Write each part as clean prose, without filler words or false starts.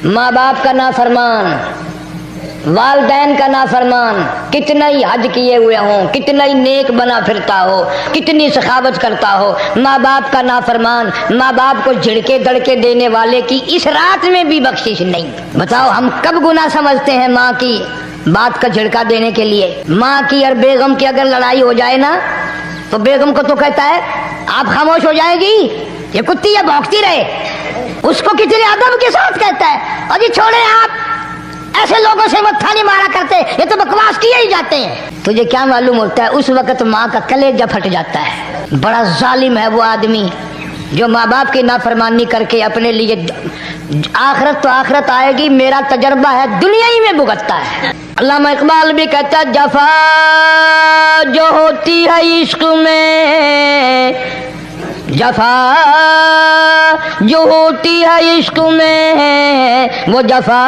माँ बाप का नाफरमान, वालदैन का नाफरमान, कितना ही हज किए हुए हों, कितना ही नेक बना फिरता हो, कितनी सखावत करता हो, माँ बाप का नाफरमान, माँ बाप को झिड़के दड़के देने वाले की इस रात में भी बख्शिश नहीं। बताओ हम कब गुनाह समझते हैं माँ की बात का झिड़का देने के लिए। माँ की और बेगम की अगर लड़ाई हो जाए ना तो बेगम को तो कहता है आप खामोश हो जाएगी, ये कुत्ती ये भौंकती रहे। उसको कितने अदब के साथ कहता है अजी छोड़े आप, ऐसे लोगों से मत्था नहीं मारा करते, ये तो बकवास किए ही जाते हैं। तुझे क्या मालूम होता है उस वक्त माँ का कलेजा फट जाता है। बड़ा जालिम है वो आदमी जो माँ बाप की नाफरमानी करके अपने लिए आखिरत तो आखिरत आएगी, मेरा तजर्बा है दुनिया ही में भुगतता है। अल्लामा इकबाल भी कहता है जफा जो होती है इश्क में, जफा जो होती है इश्क में वो जफा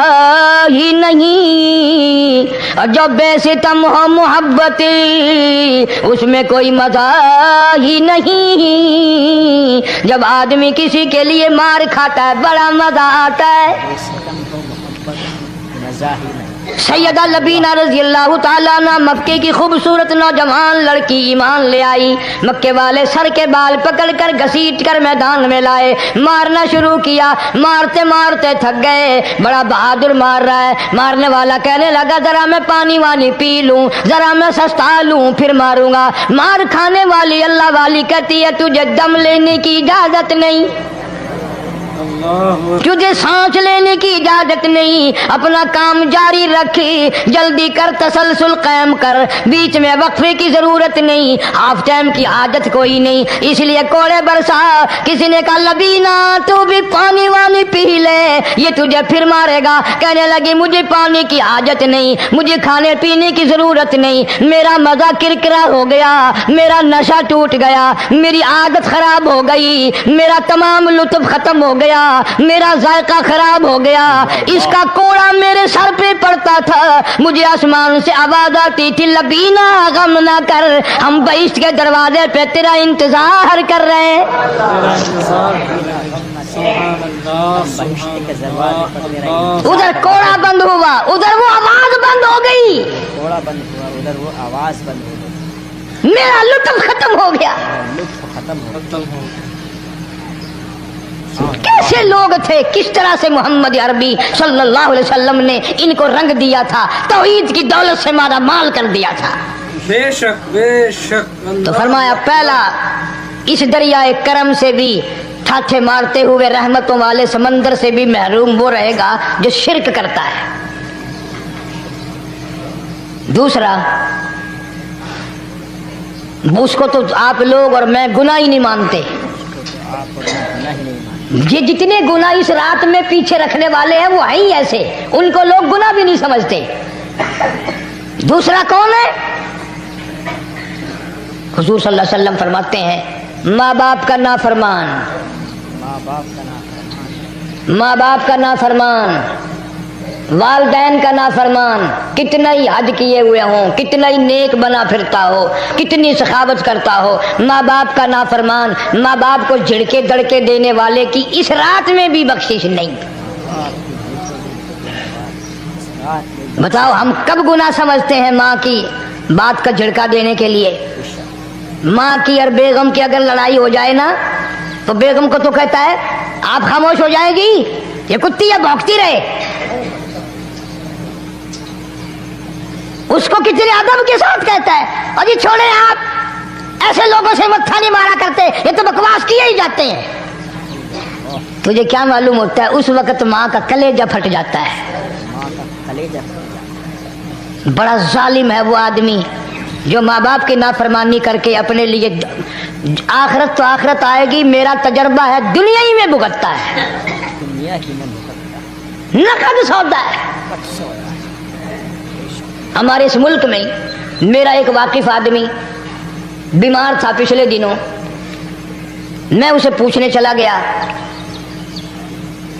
ही नहीं, और जो बेसितम हो मोहब्बती उसमें कोई मजा ही नहीं। जब आदमी किसी के लिए मार खाता है बड़ा मजा आता है। सैयदा लबीना रज़ी अल्लाह ताला अन्हा मक्के की खूबसूरत नौजवान लड़की ईमान ले आई। मक्के वाले सर के बाल पकड़कर घसीट कर मैदान में लाए, मारना शुरू किया। मारते मारते थक गए, बड़ा बहादुर मार रहा है। मारने वाला कहने लगा जरा मैं पानी वानी पी लूं, जरा मैं सस्ता लूं फिर मारूंगा। मार खाने वाली अल्लाह वाली कहती है तुझे दम लेने की इजाजत नहीं, तुझे सांस लेने की इजाजत नहीं, अपना काम जारी रखी, जल्दी कर तसलसल कायम कर, बीच में वक्फे की जरूरत नहीं, हाफ टाइम की आदत कोई नहीं। इसलिए कोड़े बरसा। किसी ने कहा लबीना तू भी पानी वानी पी ले, ये तुझे फिर मारेगा। कहने लगी मुझे पानी की आदत नहीं, मुझे खाने पीने की जरूरत नहीं, मेरा मजा किरकिरा हो गया, मेरा नशा टूट गया, मेरी आदत खराब हो गई, मेरा तमाम लुत्फ खत्म हो गया, मेरा जायका खराब हो गया। इसका कोड़ा मेरे सर पे पड़ता था, मुझे आसमान से आवाज आती थी लबीना गम ना कर, हम बहिश्त के दरवाजे पे तेरा इंतजार कर रहे हैं। उधर कोड़ा बंद हुआ, उधर वो आवाज बंद हो गई, कोड़ा बंद हुआ, उधर वो आवाज बंद हो गई, मेरा लुत्फ खत्म हो गया। लुत्फ खत्म हो। कैसे लोग थे, किस तरह से मोहम्मद अरबी सल्लल्लाहु अलैहि वसल्लम ने इनको रंग दिया था, तौहीद की दौलत से मारा माल कर दिया था। बेशक बेशक। तो फरमाया पहला इस दरियाए करम से भी ठाठे मारते हुए रहमतों वाले समंदर से भी महरूम वो रहेगा जो शिरक करता है। दूसरा उसको तो आप लोग और मैं गुनाह ही नहीं मानते। ये जितने गुनाह इस रात में पीछे रखने वाले हैं वो है ही ऐसे, उनको लोग गुनाह भी नहीं समझते। दूसरा कौन है? हुजूर सल्लल्लाहु अलैहि वसल्लम फरमाते हैं माँ बाप का नाफरमान, माँ बाप का नाफरमान, वालदैन का नाफरमान, कितना ही हज किए हुए हों, कितना ही नेक बना फिरता हो, कितनी सखावत करता हो, माँ बाप का नाफरमान, माँ बाप को झिड़के दड़के देने वाले की इस रात में भी बख्शिश नहीं। बताओ हम कब गुनाह समझते हैं माँ की बात का झिड़का देने के लिए। माँ की और बेगम की अगर लड़ाई हो जाए ना तो बेगम को तो कहता है आप खामोश हो जाएगी, ये कुत्ती ये भौंकती रहे। उसको कितने अदब के साथ कहता है अजी छोड़े आप, ऐसे लोगों से मत्था नहीं मारा करते, ये तो बकवास किए ही जाते हैं। तुझे क्या मालूम होता है उस वक्त माँ का कलेजा फट जाता है। बड़ा जालिम है वो आदमी जो माँ बाप की नाफरमानी करके अपने लिए आखिरत तो आखिरत आएगी, मेरा तजर्बा है दुनिया ही में भुगतता है, नकद सौदा है। हमारे इस मुल्क में मेरा एक वाकिफ आदमी बीमार था पिछले दिनों, मैं उसे पूछने चला गया।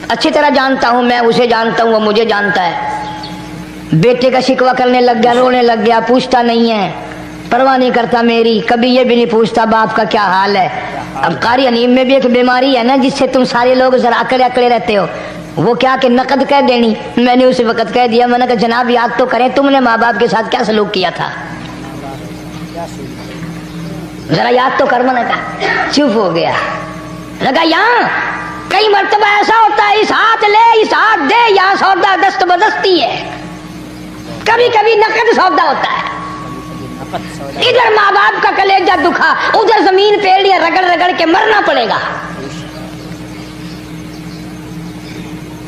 अच्छी तरह जानता हूं, मैं उसे जानता हूं, वो मुझे जानता है। बेटे का शिकवा करने लग गया, रोने लग गया, पूछता नहीं है, परवाह नहीं करता मेरी, कभी ये भी नहीं पूछता बाप का क्या हाल है। अब कारी अनीम में भी एक बीमारी है ना जिससे तुम सारे लोग जरा अकड़े अकड़े रहते हो, वो क्या कि नकद कह देनी। मैंने उसी वक्त कह दिया, मैंने कहा जनाब याद तो करें तुमने माँ बाप के साथ क्या सलूक किया था, जरा याद तो कर। मैंने कहा चुप हो गया। लगा यहाँ कई मर्तबा ऐसा होता है, इस हाथ ले इस हाथ दे, यहाँ सौदा दस्त बदस्ती है, कभी कभी नकद सौदा होता है। इधर माँ बाप का कलेजा दुखा, उधर जमीन पेड़ियां रगड़ रगड़ के मरना पड़ेगा।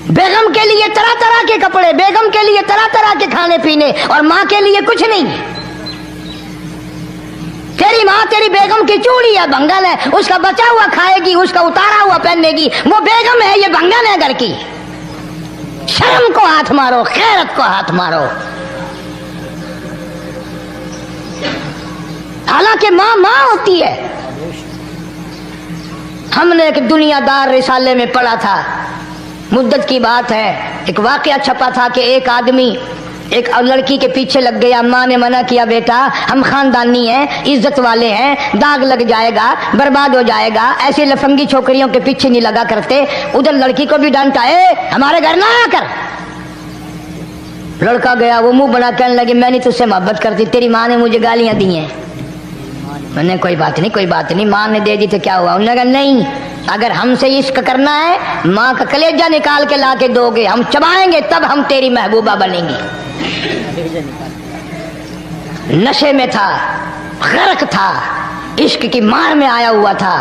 बेगम के लिए तरह तरह के कपड़े, बेगम के लिए तरह तरह के खाने पीने, और माँ के लिए कुछ नहीं। तेरी माँ तेरी बेगम की चूड़ी है, भंगन है, उसका बचा हुआ खाएगी, उसका उतारा हुआ पहनेगी, वो बेगम है, ये भंगन है घर की। शर्म को हाथ मारो, खैरत को हाथ मारो। हालांकि माँ माँ होती है। हमने एक दुनियादार रिसाले में पढ़ा था, मुद्दत की बात है, एक वाकया छपा था कि एक आदमी एक लड़की के पीछे लग गया। माँ ने मना किया, बेटा हम खानदानी हैं, इज्जत वाले हैं, दाग लग जाएगा, बर्बाद हो जाएगा, ऐसी लफंगी छोकरियों के पीछे नहीं लगा करते। उधर लड़की को भी डांटा, हमारे घर ना आया कर। लड़का गया, वो मुंह बना कहने लगी मैं नहीं तुझसे मोहब्बत करती, तेरी माँ ने मुझे गालियां दी हैं। मैंने कोई बात नहीं कोई बात नहीं, माँ ने दे दी तो क्या हुआ। उन्होंने कहा नहीं, अगर हमसे इश्क करना है माँ का कलेजा निकाल के ला के दोगे, हम चबाएंगे तब हम तेरी महबूबा बनेंगी। नशे में था, गर्क था, इश्क की मार में आया हुआ था।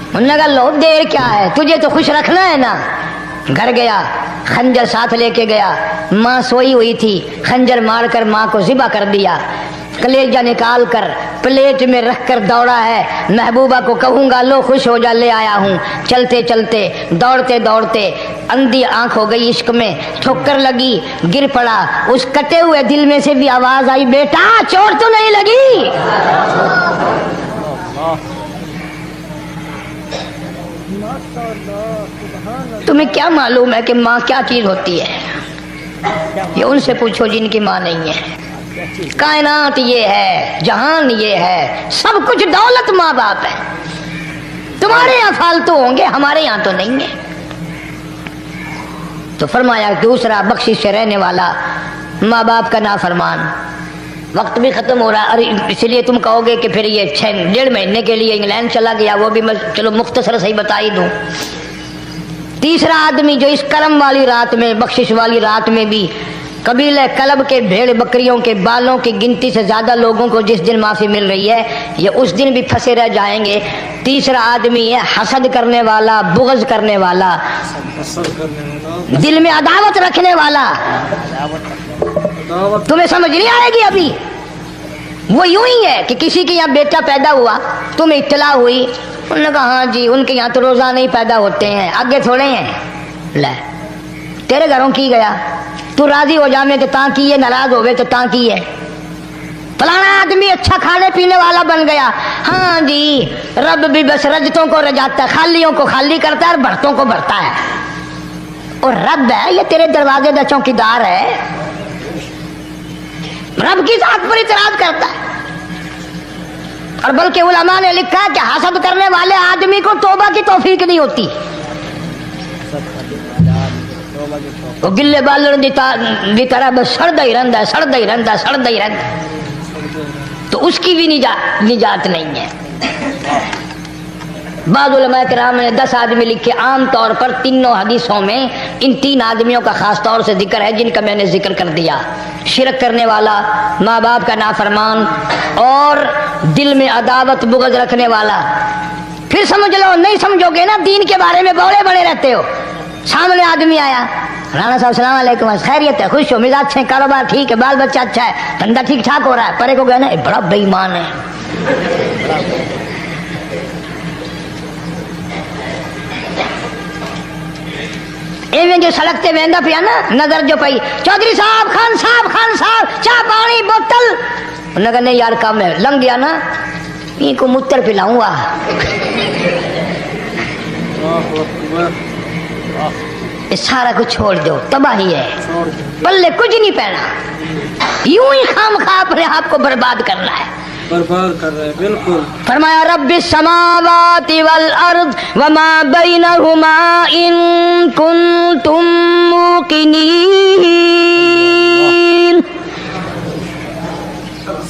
उन्होंने कहा लो देर क्या है, तुझे तो खुश रखना है ना। घर गया, खंजर साथ लेके गया, माँ सोई हुई थी, खंजर मारकर माँ को ज़िबा कर दिया। कलेजा निकाल कर प्लेट में रख कर दौड़ा है, महबूबा को कहूँगा लो खुश हो जा, ले आया हूँ। चलते चलते दौड़ते दौड़ते अंधी आंख हो गई, इश्क में ठोकर लगी, गिर पड़ा। उस कटे हुए दिल में से भी आवाज आई, बेटा चोट तो नहीं लगी। तुम्हें क्या मालूम है कि माँ क्या चीज होती है? ये उनसे पूछो जिनकी माँ नहीं है। कायनात ये है, जहान ये है, सब कुछ दौलत माँ बाप है। तुम्हारे यहाँ फालतू होंगे, हमारे यहाँ तो नहीं है। तो फरमाया दूसरा बख्शिश से रहने वाला, माँ बाप का नाफरमान। वक्त भी खत्म हो रहा, अरे इसलिए तुम कहोगे कि फिर ये 1.5 महीने के लिए इंग्लैंड चला गया, वो भी मैं चलो मुख्तसर सही बता ही दूं। तीसरा आदमी जो इस करम वाली रात में, बख्शिश वाली रात में भी कबीले कलब के भेड़ बकरियों के बालों की गिनती से ज्यादा लोगों को जिस दिन माफी मिल रही है, ये उस दिन भी फंसे रह जाएंगे। तीसरा आदमी है हसद करने वाला, बुग़्ज़ करने वाला, दिल में अदावत रखने वाला। तुम्हें समझ नहीं आएगी अभी। वो यूं ही है कि किसी के यहाँ बेटा पैदा हुआ, तुम्हें इत्तला हुई, उन्होंने कहा हाँ जी उनके यहाँ तो रोजा नहीं पैदा होते हैं, आगे थोड़े हैं। ले तेरे घरों की गया, तू राजी हो जामे तो ता की है, नाराज होवे तो ता की है। फलाना आदमी अच्छा खाने पीने वाला बन गया, हाँ जी रब भी बस रजतों को रजाता है, खालियों को खाली करता है और भरतों को भरता है। और रब है ये तेरे दरवाजे का चौकीदार है, रब की जात पर इतराज करता है। और बल्कि उलमा ने लिखा है कि हसद करने वाले आदमी को तौबा की तौफीक नहीं होती। वो गिल्ले बालन की तरह बस सड़दा ही रहता है, सड़दा ही रहता है, सड़दा ही रहता है, तो उसकी भी निजात नहीं है। बाद उलमा किराम ने 10 आदमी लिखे। आम तौर पर तीनों हदीसों में इन 3 आदमियों का खास तौर से जिक्र है जिनका मैंने जिक्र कर दिया। शिरक करने वाला, माँ बाप का नाफरमान और दिल में अदावत बुग़्ज़ रखने वाला। फिर समझ लो, नहीं समझोगे ना दीन के बारे में बड़े बड़े रहते हो। सामने आदमी आया, राणा साहब सलाम अलैकुम, खैरियत है, खुश हो, मिजाज है, कारोबार ठीक है, बाल बच्चा अच्छा है, धंधा ठीक ठाक हो रहा है। परे को गया ना बड़ा बेईमान है, एवं जो सड़क से वेंदा पिया ना, नजर जो पई, चौधरी साहब, खान साहब, चाय पानी बोतल। उन्होंने कहा नहीं यार काम है, लंघ गया ना इनको मूत्र पिलाऊंगा। ये सारा कुछ छोड़ दो, तबाही है, पल्ले कुछ नहीं पहना, यूं ही खाम खा अपने आप को बर्बाद करना है। बर्बाद कर रहे हैं बिल्कुल। फरमाया रब्बिस समावाति वल अर्द वमा बैनहुमा इन कुंतुम मूकिनीन।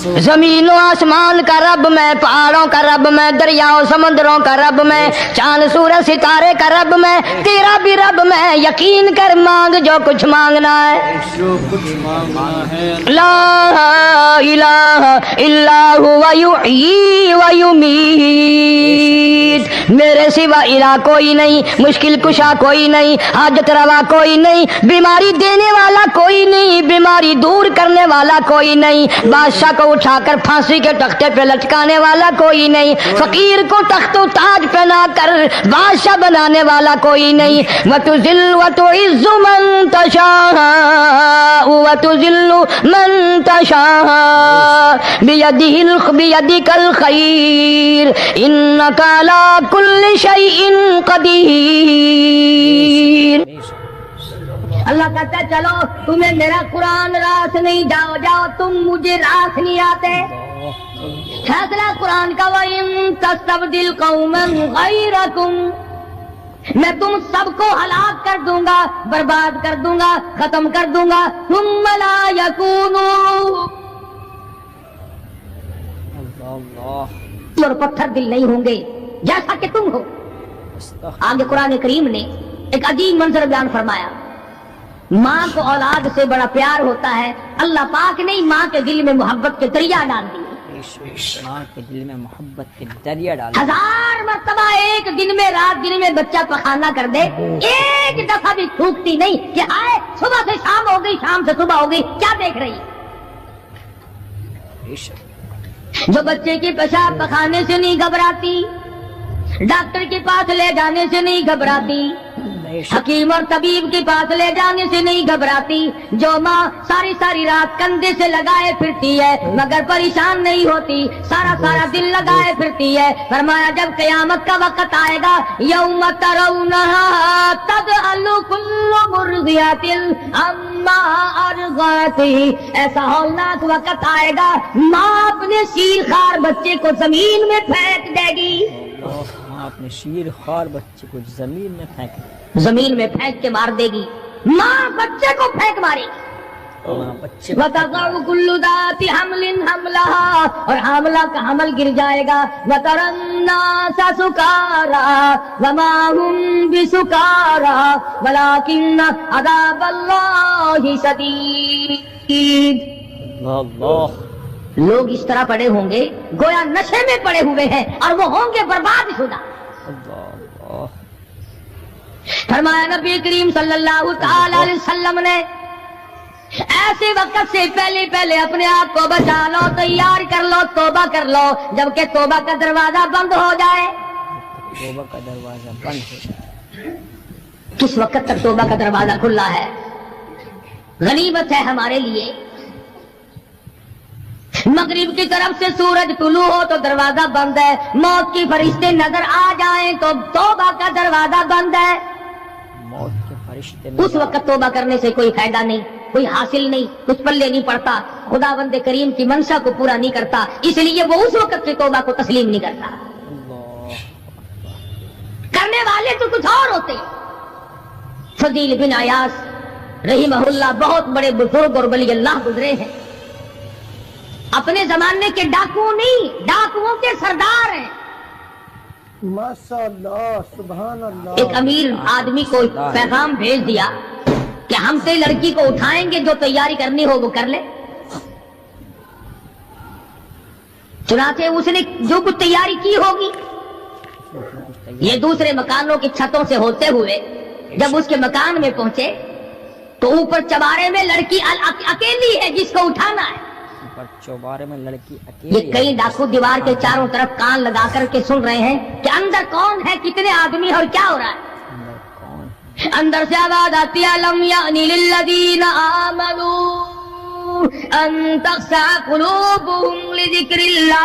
जमीनों आसमान का रब मैं, पहाड़ों का रब मैं, दरियाओं समुद्रों का रब मैं, चांद सूरज सितारे का रब मैं, तेरा भी रब मैं, यकीन कर मांग जो कुछ मांगना है। जो कुछ मांगना है ला इलाहा इल्ला हुवा युहयी व युमीत। मेरे सिवा इला कोई नहीं, मुश्किल कुशा कोई नहीं, हाजत रवा कोई नहीं, बीमारी देने वाला कोई नहीं, बीमारी दूर करने वाला कोई नहीं, बादशाह को उठाकर फांसी के तख्ते पे लटकाने वाला कोई नहीं, फकीर को तख्तो ताज पहना कर बादशाह बनाने वाला कोई नहीं। वतुजिल वतुइज्जु मन तशा वतुजिल्लु मन तशा बियदिकल खैर इन्नका अला कुल्लि शैइन कदीर। अल्लाह कहता है चलो तुम्हें मेरा कुरान रास नहीं, जाओ जाओ तुम मुझे रास नहीं आते। फैसला कुरान का वइन तस्तबदिल कौमन गैरकुम, मैं तुम सबको हलाक कर दूंगा, बर्बाद कर दूंगा, खत्म कर दूंगा। तुम ला यकूनू, और पत्थर दिल नहीं होंगे जैसा कि तुम हो। आगे कुरान करीम ने एक अजीब मंजर बयान फरमाया। माँ को औलाद से बड़ा प्यार होता है, अल्लाह पाक ने माँ के दिल में मोहब्बत के दरिया डाल दिए। माँ के दिल में मोहब्बत के दरिया डाल। 1000 मरतबा एक दिन में, रात दिन में बच्चा पखाना कर दे, एक दफा भी थूकती नहीं कि आए सुबह से शाम हो गई, शाम से सुबह हो गई, क्या देख रही। जो बच्चे के पेशाब पखाने से नहीं घबराती, डॉक्टर के पास ले जाने से नहीं घबराती, हकीम और तबीब के पास ले जाने से नहीं घबराती, जो माँ सारी सारी रात कंधे से लगाए फिरती है मगर परेशान नहीं होती, सारा सारा दिन लगाए फिरती है। फरमाया जब कयामत का वक्त आएगा, यौम तरौनहा तदअलु कुल्लु मुर्दियातिन अम्मा अर्ज़अती, ऐसा हौलनाक वक्त आएगा माँ अपने शीरखार बच्चे को जमीन में फेंक देगी। अपने शीर खार बच्चे को जमीन में फेंक के मार देगी। माँ बच्चे को फेंक मारेगी। बच्चे वतज़उ कुल्लु दाति हमलिन हमलहा, और हमला का हमल गिर जाएगा। वतरन्नासा सुकारा वमा हुम बिसुकारा वलाकिन्न अज़ाबल्लाहि शदीद। लोग इस तरह पड़े होंगे गोया नशे में पड़े हुए हैं और वो होंगे बर्बाद शुदा। फरमाया नबी करीम सल्लल्लाहु ताला अलैहि वसल्लम ने ऐसे वक्त से पहले पहले अपने आप को बचा लो, तैयार कर लो, तौबा कर लो, जबकि तौबा का दरवाजा बंद हो जाए। तौबा का दरवाजा बंद हो जाए। किस वक्त तक तौबा का दरवाजा खुला है? गनीमत है हमारे लिए। मगरिब की तरफ से सूरज तुलू हो तो दरवाजा बंद है, मौत की फरिश्ते नजर आ जाएं तो तौबा का दरवाजा बंद है। मौत के फरिश्ते उस वक्त तौबा करने से कोई फायदा नहीं, कोई हासिल नहीं, कुछ पल्ले नहीं पड़ता, खुदावंद करीम की मंशा को पूरा नहीं करता, इसलिए वो उस वक्त की तौबा को तस्लीम नहीं करता। करने वाले तो कुछ और होते। फजील बिन अयास रहीमहुल्लाह बहुत बड़े बुजुर्ग और वली अल्लाह गुजरे हैं। अपने जमाने के डाकू नहीं, डाकुओं के सरदार हैं। माशाअल्लाह, सुभान अल्लाह। एक अमीर आदमी को पैगाम भेज दिया कि हमसे लड़की को उठाएंगे, जो तैयारी करनी हो वो कर ले। चुनाचे उसने जो कुछ तैयारी की होगी, ये दूसरे मकानों की छतों से होते हुए जब उसके मकान में पहुंचे तो ऊपर चबारे में लड़की अकेली है जिसको उठाना है। चौबारे में लड़की ये अकेली कई डाकू दीवार के चारों तरफ कान लगा करके सुन रहे हैं कि अंदर कौन है, कितने आदमी और क्या हो रहा है। अंदर से आवाज आती है लम यानी लिल्लज़ीना आमनू अन तख़शा क़ुलूबुहुम लिज़िक्रिल्लाह।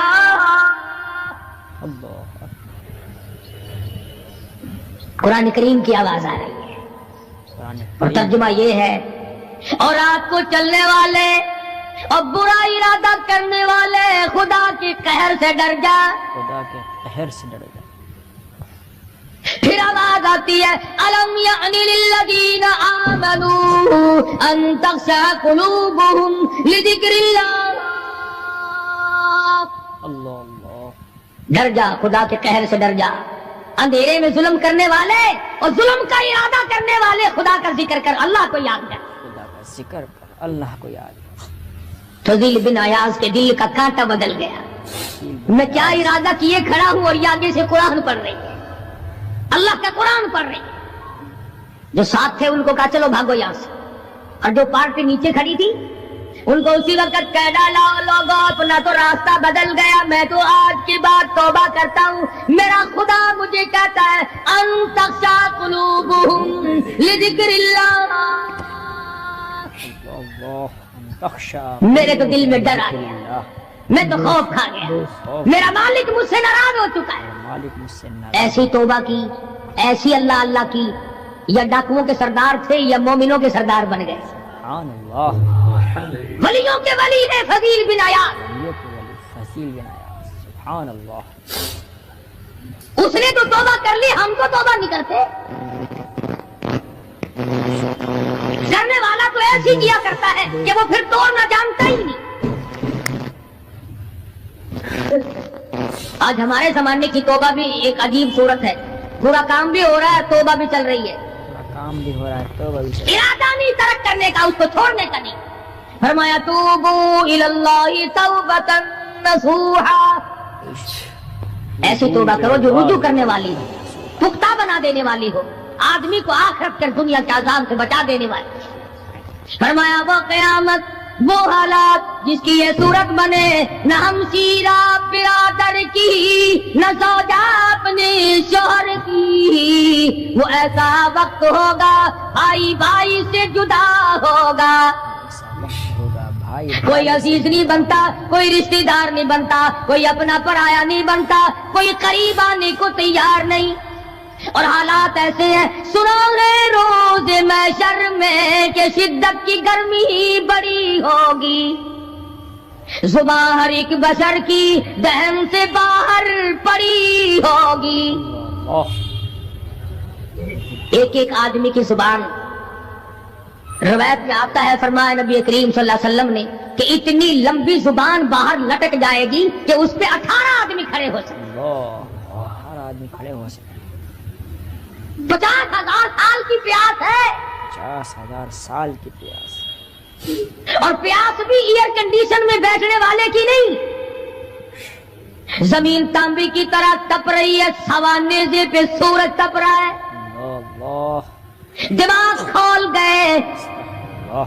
कुरान करीम की आवाज आ रही है और तर्जुमा ये है, और रात को चलने वाले اور برا ارادہ کرنے والے خدا کی قہر سے ڈر جا. خدا کے قہر سے ڈر جا. پھر آواز آتی ہے الم یعن للذین آمنوا ان تخشع قلوبهم لذکر اللہ. اللہ اللہ. ڈر جا، خدا کے قہر سے ڈر جا. اندھیرے میں ظلم کرنے والے اور ظلم کا ارادہ کرنے والے خدا کا ذکر کر، اللہ کو یاد کر. خدا کا ذکر کر، اللہ کو یاد کر. فضیل بن ایاز کے دل کا کانٹا بدل گیا. میں کیا ارادہ کیے کھڑا ہوں اور یہ آگے سے قرآن پڑھ رہی ہے، اللہ کا قرآن پڑھ رہی ہے. جو ساتھ تھے ان کو کہا چلو بھاگو یہاں سے، اور جو پارٹی نیچے کھڑی تھی ان کو اسی وقت کہہ ڈالا لوگوں اپنا تو راستہ بدل گیا، میں تو آج کی بات توبہ کرتا ہوں. میرا خدا مجھے کہتا ہے ان تخشع قلوبهم لذکر اللہ. میرے تو دل میں ڈر آ گیا، میں تو خوف کھا گیا، میرا مالک مجھ سے ناراض ہو چکا ہے. مالک مجھ سے ناراض. ایسی توبہ کی، ایسی اللہ اللہ کی، یا ڈاکوؤں کے سردار تھے یا مومنوں کے سردار بن گئے. سبحان اللہ. ولیوں کے ولی ہے فضیل بن ایاز. ولیوں کے ولی فضیل بن ایاز. سبحان اللہ. اس نے تو توبہ کر لی، ہم تو توبہ نہیں کرتے. کرنے والا تو ایسے ہی کیا کرتا ہے کہ وہ پھر توڑنا جانتا ہی نہیں. آج ہمارے زمانے کی توبہ بھی ایک عجیب صورت ہے. برا کام بھی ہو رہا ہے، توبہ بھی چل رہی ہے. کام بھی ہو رہا ہے، توبہ بھی چل رہا ہے. ارادہ نہیں ترک کرنے کا، اس کو چھوڑنے کا نہیں. فرمایا توبوا الی اللہ توبۃ نصوحا. ایسی توبہ کرو جو رجوع کرنے والی ہو، پختہ بنا دینے والی ہو، آدمی کو آخرت کر دنیا کے عذاب سے بچا دینے والی. فرمایا وہ قیامت، وہ حالات جس کی یہ صورت بنے، نہ ہم سیرا برادر کی، نہ زوجہ اپنے شوہر کی. وہ ایسا وقت ہوگا بھائی بھائی سے جدا ہوگا. ایسا وقت ہوگا بھائی کوئی عزیز نہیں بنتا، کوئی رشتہ دار نہیں بنتا، کوئی اپنا پرایا نہیں بنتا، کوئی قریب آنے کو تیار نہیں. اور حالات ایسے ہیں، سنو گے روز محشر میں کہ شدت کی گرمی بڑی ہوگی، زبان ہر ایک بشر کی دہن سے باہر پڑی ہوگی. ایک ایک آدمی کی زبان، روایت میں آتا ہے، فرمایا نبی کریم صلی اللہ علیہ وسلم نے کہ اتنی لمبی زبان باہر لٹک جائے گی کہ اس پہ 18 آدمی کھڑے ہو سکتے. اللہ. ہر آدمی کھڑے ہو سکتے. 50,000 سال کی پیاس ہے، 50,000 سال کی پیاس. اور پیاس بھی ایئر کنڈیشن میں بیٹھنے والے کی نہیں. زمین تانبے کی طرح تپ رہی ہے، سوانیزے پہ سورج تپ رہا ہے. اللہ. دماغ کھول گئے، اللہ.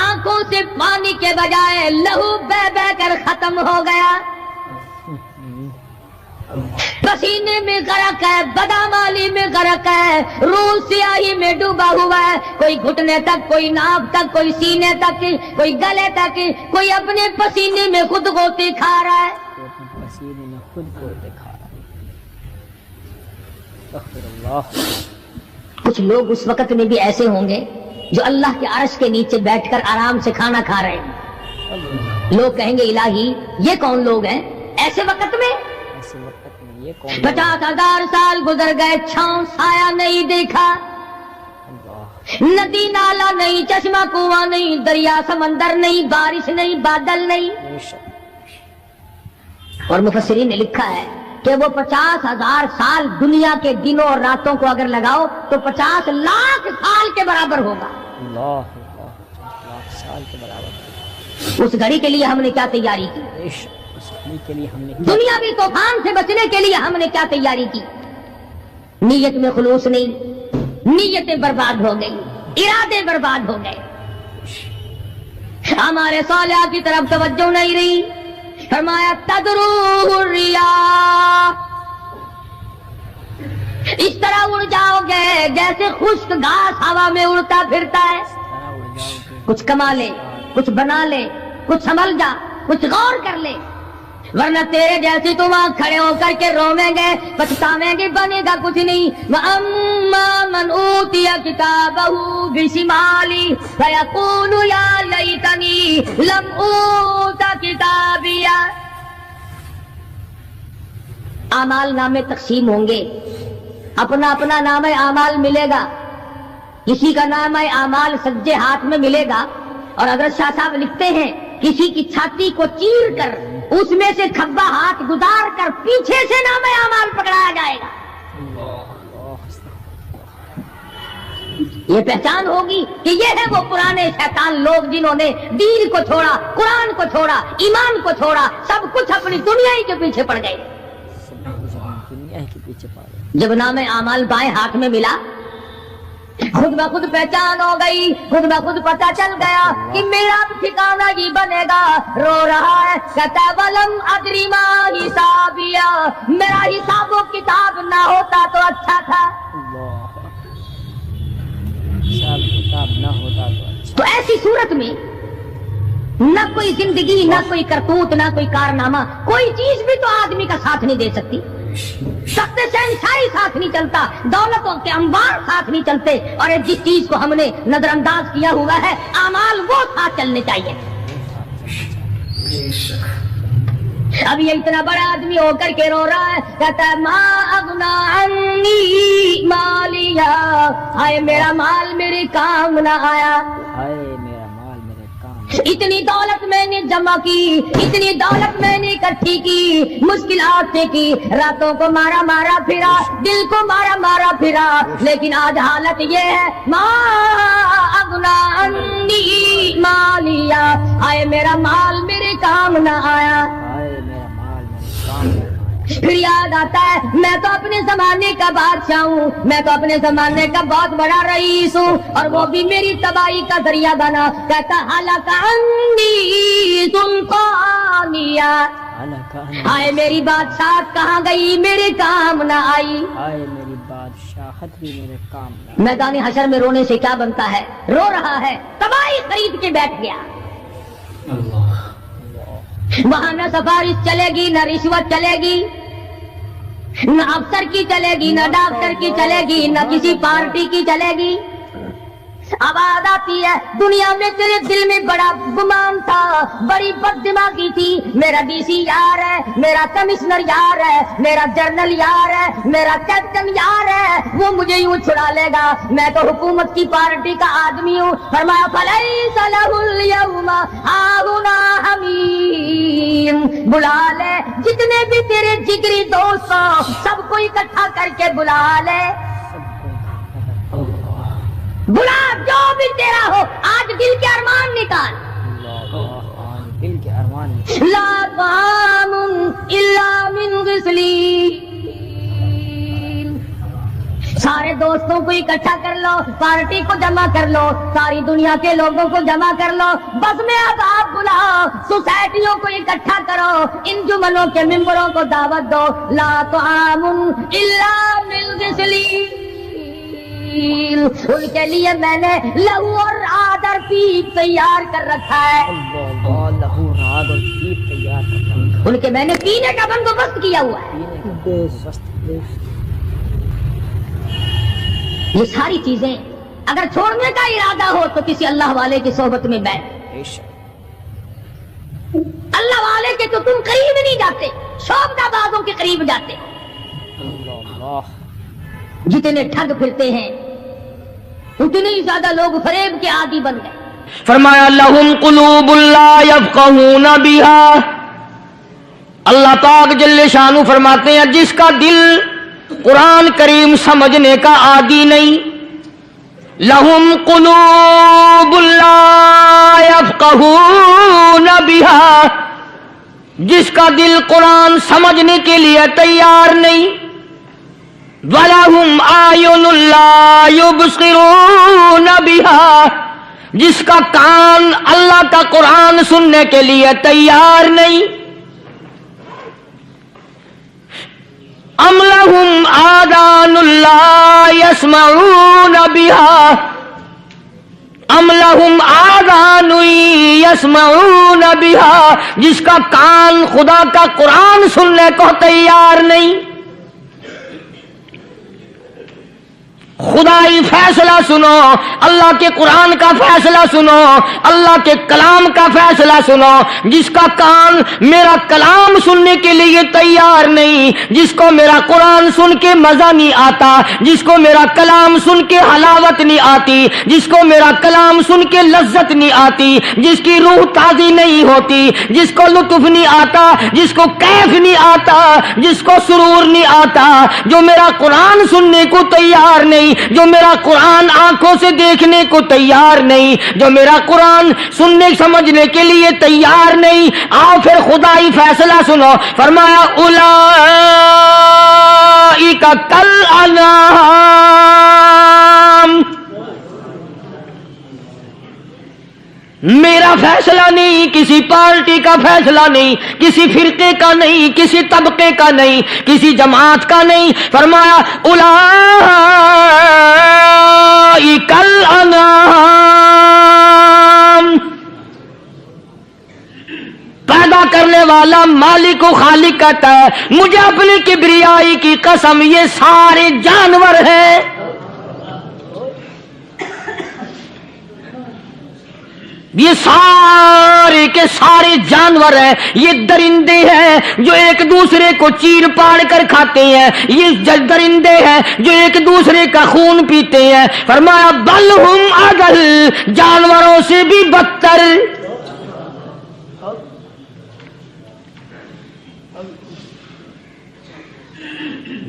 آنکھوں سے پانی کے بجائے لہو بہ بہ کر ختم ہو گیا. پسینے میں غرق ہے، بدامالی میں غرق ہے، روح سیاہی میں ڈوبا ہوا ہے. کوئی گھٹنے تک، کوئی ناف تک، کوئی سینے تک، کوئی گلے تک، کوئی اپنے پسینے میں خود غوطے کھا رہا ہے. تو اپنے پسینے میں خود کو دکھا رہا ہے. استغفر اللہ. کچھ لوگ اس وقت میں بھی ایسے ہوں گے جو اللہ کے عرش کے نیچے بیٹھ کر آرام سے کھانا کھا رہے ہیں. لوگ کہیں گے الہی یہ کون لوگ ہیں ایسے وقت میں؟ ایسے وقت میں یہ کون؟ 50,000 سال گزر گئے، چھاؤں سایہ نہیں دیکھا، اللہ. ندی نالا نہیں، چشمہ کنواں نہیں، دریا سمندر نہیں، بارش نہیں، بادل نہیں. بے شک. اور مفسرین نے لکھا ہے کہ وہ 50,000 سال دنیا کے دنوں اور راتوں کو اگر لگاؤ تو 50 لاکھ سال کے برابر ہوگا. اللہ. 50 لاکھ سال کے برابر. اس گھڑی کے لیے ہم نے کیا تیاری کی؟ بے شک. اس گھڑی کے لیے ہم نے دنیاوی طوفان سے بچنے کے لیے ہم نے کیا تیاری کی؟ نیت میں خلوص نہیں، نیتیں برباد ہو گئی، ارادے برباد ہو گئے، ہمارے صالحہ کی طرف توجہ نہیں رہی. فرمایا تدرو الرياح، اس طرح اڑ جاؤ گے جیسے خشک گھاس ہوا میں اڑتا پھرتا ہے. کچھ کما لے، کچھ بنا لے، کچھ سنبھل جا، کچھ غور کر لے، ورنہ تیرے جیسے تم وہاں کھڑے ہو کر کے رویں گے، پچھتاویں گے، بنے گا کچھ نہیں. وَأَمَّا مَنْ أُوتِيَ كِتَابَهُ بِشِمَالِهِ فَيَقُولُ يَا لَيْتَنِي لم اوت کتابیا. اعمال نامے تقسیم ہوں گے، اپنا اپنا نام اعمال ملے گا. کسی کا نام اعمال سجے ہاتھ میں ملے گا، اور اگر شاہ صاحب لکھتے ہیں کسی کی چھاتی کو چیر کر اس میں سے کھبا ہاتھ گزار کر پیچھے سے نام اعمال پکڑایا جائے گا. یہ پہچان ہوگی کہ یہ ہے وہ پرانے شیطان لوگ جنہوں نے دین کو چھوڑا، قرآن کو چھوڑا، ایمان کو چھوڑا، سب کچھ اپنی دنیا ہی کے پیچھے پڑ گئے. دنیا کے پیچھے پا گئے. جب نام اعمال بائیں ہاتھ میں ملا، خود بخود پہچان ہو گئی، خود بخود پتہ چل گیا کہ میرا ٹھکانہ ہی بنے گا. رو رہا ہے کہتا ولم ادری ما حسابیا، میرا حساب و کتاب نہ ہوتا تو اچھا تھا. حساب کتاب نہ ہوتا تو اچھا. تو ایسی صورت میں نہ کوئی زندگی، نہ کوئی کرتوت، نہ کوئی کارنامہ، کوئی چیز بھی تو آدمی کا ساتھ نہیں دے سکتی. سخت شہنشاہی ساتھ نہیں چلتا، دولتوں کے انبار ساتھ نہیں چلتے، اور جس چیز کو ہم نے نظر انداز کیا ہوا ہے اعمال وہ ساتھ چلنے چاہیے. اب یہ اتنا بڑا آدمی ہو کر کے رو رہا ہے، کہتا ہے ما اغنا عنی مالیا، ہائے میرا مال میرے کام نہ آیا. ہائے میرا مال میرے کام. اتنی دولت میں نے جمع کی، اتنی دولت میں نے اکٹھی کی، مشکلات سے کی، راتوں کو مارا مارا پھرا، دل کو مارا مارا پھرا، لیکن آج حالت یہ ہے ما اغنا عنی مالیا، ہائے میرا مال میرے کام نہ آیا. ہائے میرا مال میرے کام نہ آیا. پھر یاد آتا ہے میں تو اپنے زمانے کا بادشاہ ہوں، میں تو اپنے زمانے کا بہت بڑا رئیس ہوں، اور وہ بھی میری تباہی کا ذریعہ بنا. کہتا ہلاک عنی سلطانیہ، ہائے میری بادشاہت کہاں گئی، میرے کام نہ آئی. ہائے میری بادشاہت بھی میرے کام نہ آئی. میدان حشر میں رونے سے کیا بنتا ہے؟ رو رہا ہے، تباہی خرید کے بیٹھ گیا. وہاں نہ سفارش چلے گی، نہ رشوت چلے گی، نہ افسر کی چلے گی، نہ ڈاکٹر کی چلے گی، نہ کسی پارٹی کی چلے گی. آواز آتی ہے دنیا میں تیرے دل میں بڑا گمان تھا، بڑی بد دماغی تھی، میرا ڈی سی یار ہے، میرا کمشنر یار ہے، میرا جنرل یار ہے، میرا کیپٹن یار ہے، وہ مجھے یوں چھڑا لے گا، میں تو حکومت کی پارٹی کا آدمی ہوں. فرمایا فلیس لہ الیوم ہاہنا حمیم، بلا لے جتنے بھی تیرے جگری دوست ہو سب کو اکٹھا کر کے بلا لے، بلا جو بھی تیرا ہو، آج دل کے ارمان نکال. دل کے ارمان. لا طعام الا من غسلین، سارے دوستوں کو اکٹھا کر لو، پارٹی کو جمع کر لو، ساری دنیا کے لوگوں کو جمع کر لو، بس میں اب آپ بلاؤ، سوسائٹیوں کو اکٹھا کرو، انجمنوں کے ممبروں کو دعوت دو. لا طعام الا من غسلین، ان کے لیے میں نے لہو اور رات اور پیپ تیار کر رکھا ہے. لہو رات اور پیپ تیار کر رکھا ہے. ان کے میں نے پینے کا بندوبست کیا ہوا ہے. یہ ساری چیزیں اگر چھوڑنے کا ارادہ ہو تو کسی اللہ والے کی صحبت میں بیٹھ. اللہ والے کے تو تم قریب نہیں جاتے، شوبدہ بازوں کے قریب جاتے. جتنے ٹھگ پھرتے ہیں اتنے ہی زیادہ لوگ فریب کے عادی بن گئے. فرمایا لہم قلوب لا یفقہون بہا، اللہ پاک جل شانہ فرماتے ہیں جس کا دل قرآن کریم سمجھنے کا عادی نہیں. لہم قلوب لا یفقہون بہا، جس کا دل قرآن سمجھنے کے لیے تیار نہیں. وَلَهُمْ أَعْيُنٌ لَا يُبْصِرُونَ بِهَا، جس کا کان اللہ کا قرآن سننے کے لیے تیار نہیں. أَمْ لَهُمْ آذَانٌ لَا يَسْمَعُونَ بِهَا، أَمْ لَهُمْ آذَانٌ يَسْمَعُونَ بِهَا، جس کا کان خدا کا قرآن سننے کو تیار نہیں. خدائی فیصلہ سنو، اللہ کے قرآن کا فیصلہ سنو، اللہ کے کلام کا فیصلہ سنو۔ جس کا کان میرا کلام سننے کے لیے تیار نہیں، جس کو میرا قرآن سن کے مزہ نہیں آتا، جس کو میرا کلام سن کے حلاوت نہیں آتی، جس کو میرا کلام سن کے لذت نہیں آتی، جس کی روح تازی نہیں ہوتی، جس کو لطف نہیں آتا، جس کو کیف نہیں آتا، جس کو سرور نہیں آتا، جو میرا قرآن سننے کو تیار نہیں، جو میرا قرآن آنکھوں سے دیکھنے کو تیار نہیں، جو میرا قرآن سننے سمجھنے کے لیے تیار نہیں، آؤ پھر خدائی فیصلہ سنو۔ فرمایا اولئک کالانعام، میرا فیصلہ نہیں، کسی پارٹی کا فیصلہ نہیں، کسی فرقے کا نہیں، کسی طبقے کا نہیں، کسی جماعت کا نہیں۔ فرمایا اولئک الانعام، پیدا کرنے والا مالک و خالق کہتا ہے مجھے اپنی کبریائی کی قسم یہ سارے جانور ہیں۔ یہ سارے کے سارے جانور ہیں، یہ درندے ہیں جو ایک دوسرے کو چیر پاڑ کر کھاتے ہیں، یہ درندے ہیں جو ایک دوسرے کا خون پیتے ہیں۔ فرمایا بل ہم اضل، جانوروں سے بھی بدتر۔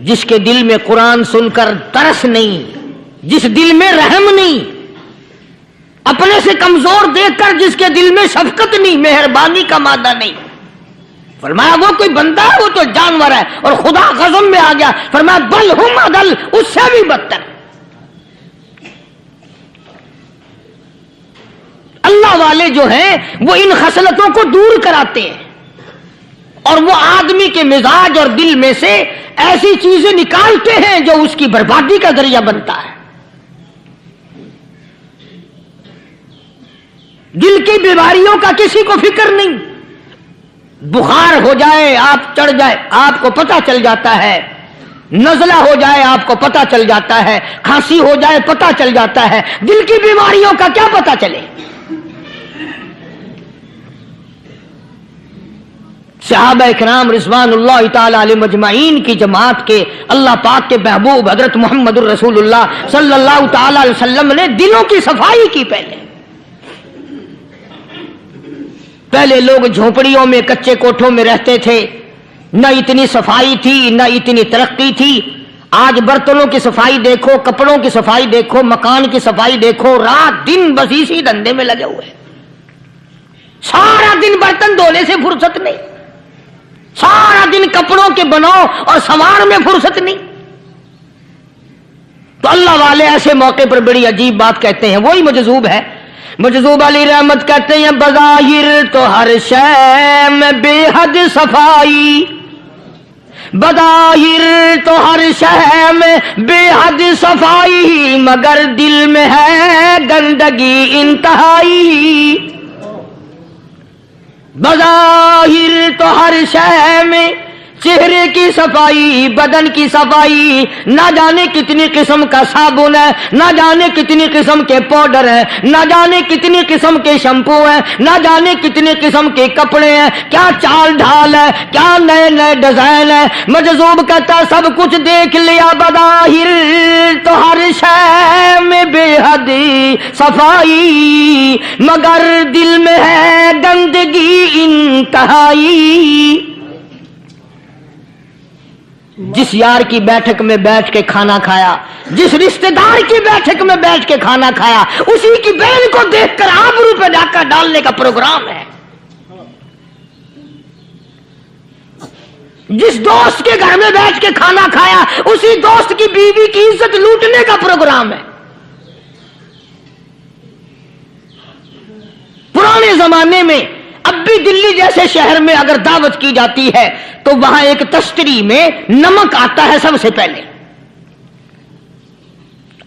جس کے دل میں قرآن سن کر ترس نہیں، جس دل میں رحم نہیں، اپنے سے کمزور دیکھ کر جس کے دل میں شفقت نہیں، مہربانی کا مادہ نہیں، فرمایا وہ کوئی بندہ ہے، وہ تو جانور ہے۔ اور خدا غضب میں آ گیا، فرمایا بل ہم اضل، اس سے بھی بدتر۔ اللہ والے جو ہیں وہ ان خصلتوں کو دور کراتے ہیں، اور وہ آدمی کے مزاج اور دل میں سے ایسی چیزیں نکالتے ہیں جو اس کی بربادی کا ذریعہ بنتا ہے۔ دل کی بیماریوں کا کسی کو فکر نہیں، بخار ہو جائے آپ چڑھ جائے آپ کو پتہ چل جاتا ہے، نزلہ ہو جائے آپ کو پتہ چل جاتا ہے، کھانسی ہو جائے پتہ چل جاتا ہے، دل کی بیماریوں کا کیا پتہ چلے؟ صحابہ اکرام رضوان اللہ تعالی علیہ مجمعین کی جماعت کے اللہ پاک کے محبوب حضرت محمد الرسول اللہ صلی اللہ تعالی علیہ وسلم نے دلوں کی صفائی کی۔ پہلے لوگ جھونپڑیوں میں کچے کوٹھوں میں رہتے تھے، نہ اتنی صفائی تھی نہ اتنی ترقی تھی۔ آج برتنوں کی صفائی دیکھو، کپڑوں کی صفائی دیکھو، مکان کی صفائی دیکھو، رات دن بس اسی دھندے میں لگے ہوئے، سارا دن برتن دھونے سے فرصت نہیں، سارا دن کپڑوں کے بناؤ اور سنوار میں فرصت نہیں۔ تو اللہ والے ایسے موقع پر بڑی عجیب بات کہتے ہیں، وہی مجذوب ہے، مجذوب علی رحمت کہتے ہیں بظاہر تو ہر شے میں بے حد صفائی، بظاہر تو ہر شے میں بے حد صفائی، مگر دل میں ہے گندگی انتہائی۔ بظاہر تو ہر شے میں چہرے کی صفائی، بدن کی صفائی، نہ جانے کتنی قسم کا صابن ہے، نہ جانے کتنی قسم کے پاؤڈر ہیں، نہ جانے کتنی قسم کے شیمپو ہیں، نہ جانے کتنی قسم کے کپڑے ہیں، کیا چال ڈھال ہے، کیا نئے نئے ڈیزائن ہے۔ مجذوب کہتا سب کچھ دیکھ لیا، بظاہر تو ہر شے میں بے حد صفائی، مگر دل میں ہے گندگی انتہائی۔ جس یار کی بیٹھک میں بیٹھ کے کھانا کھایا، جس رشتہ دار کی بیٹھک میں بیٹھ کے کھانا کھایا، اسی کی بہن کو دیکھ کر آبرو پہ ڈاکہ ڈالنے کا پروگرام ہے۔ جس دوست کے گھر میں بیٹھ کے کھانا کھایا، اسی دوست کی بیوی کی عزت لوٹنے کا پروگرام ہے۔ پرانے زمانے میں اب بھی دلی جیسے شہر میں اگر دعوت کی جاتی ہے تو وہاں ایک تشتری میں نمک آتا ہے سب سے پہلے۔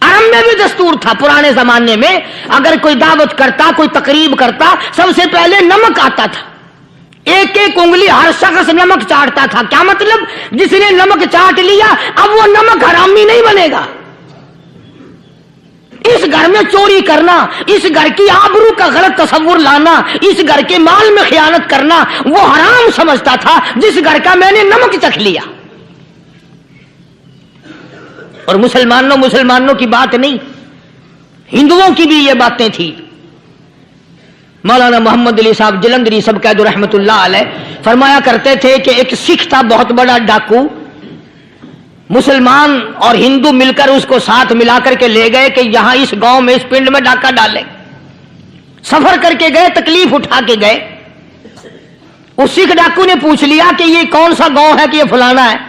عرب میں بھی دستور تھا پرانے زمانے میں، اگر کوئی دعوت کرتا، کوئی تقریب کرتا، سب سے پہلے نمک آتا تھا۔ ایک ایک انگلی ہر شخص نمک چاٹتا تھا۔ کیا مطلب؟ جس نے نمک چاٹ لیا اب وہ نمک حرامی نہیں بنے گا، इस घर में चोरी करना, इस घर की आबरू का गलत तस्वुर लाना, इस घर के माल में खयानत करना वो हराम समझता था जिस घर का मैंने नमक चख लिया। और मुसलमानों की बात नहीं, हिंदुओं की भी ये बातें थी। मौलाना मोहम्मद अली साहब जलंधरी सब कैद रहमतुल्लाह अलैह फरमाया करते थे कि एक सिख था बहुत बड़ा डाकू, मुसलमान और हिंदू मिलकर उसको साथ मिलाकर के ले गए कि यहां इस गांव में इस पिंड में डाका डाले। सफर करके गए, तकलीफ उठा के गए। उस सिख डाकू ने पूछ लिया कि ये कौन सा गांव है कि ये फलाना है।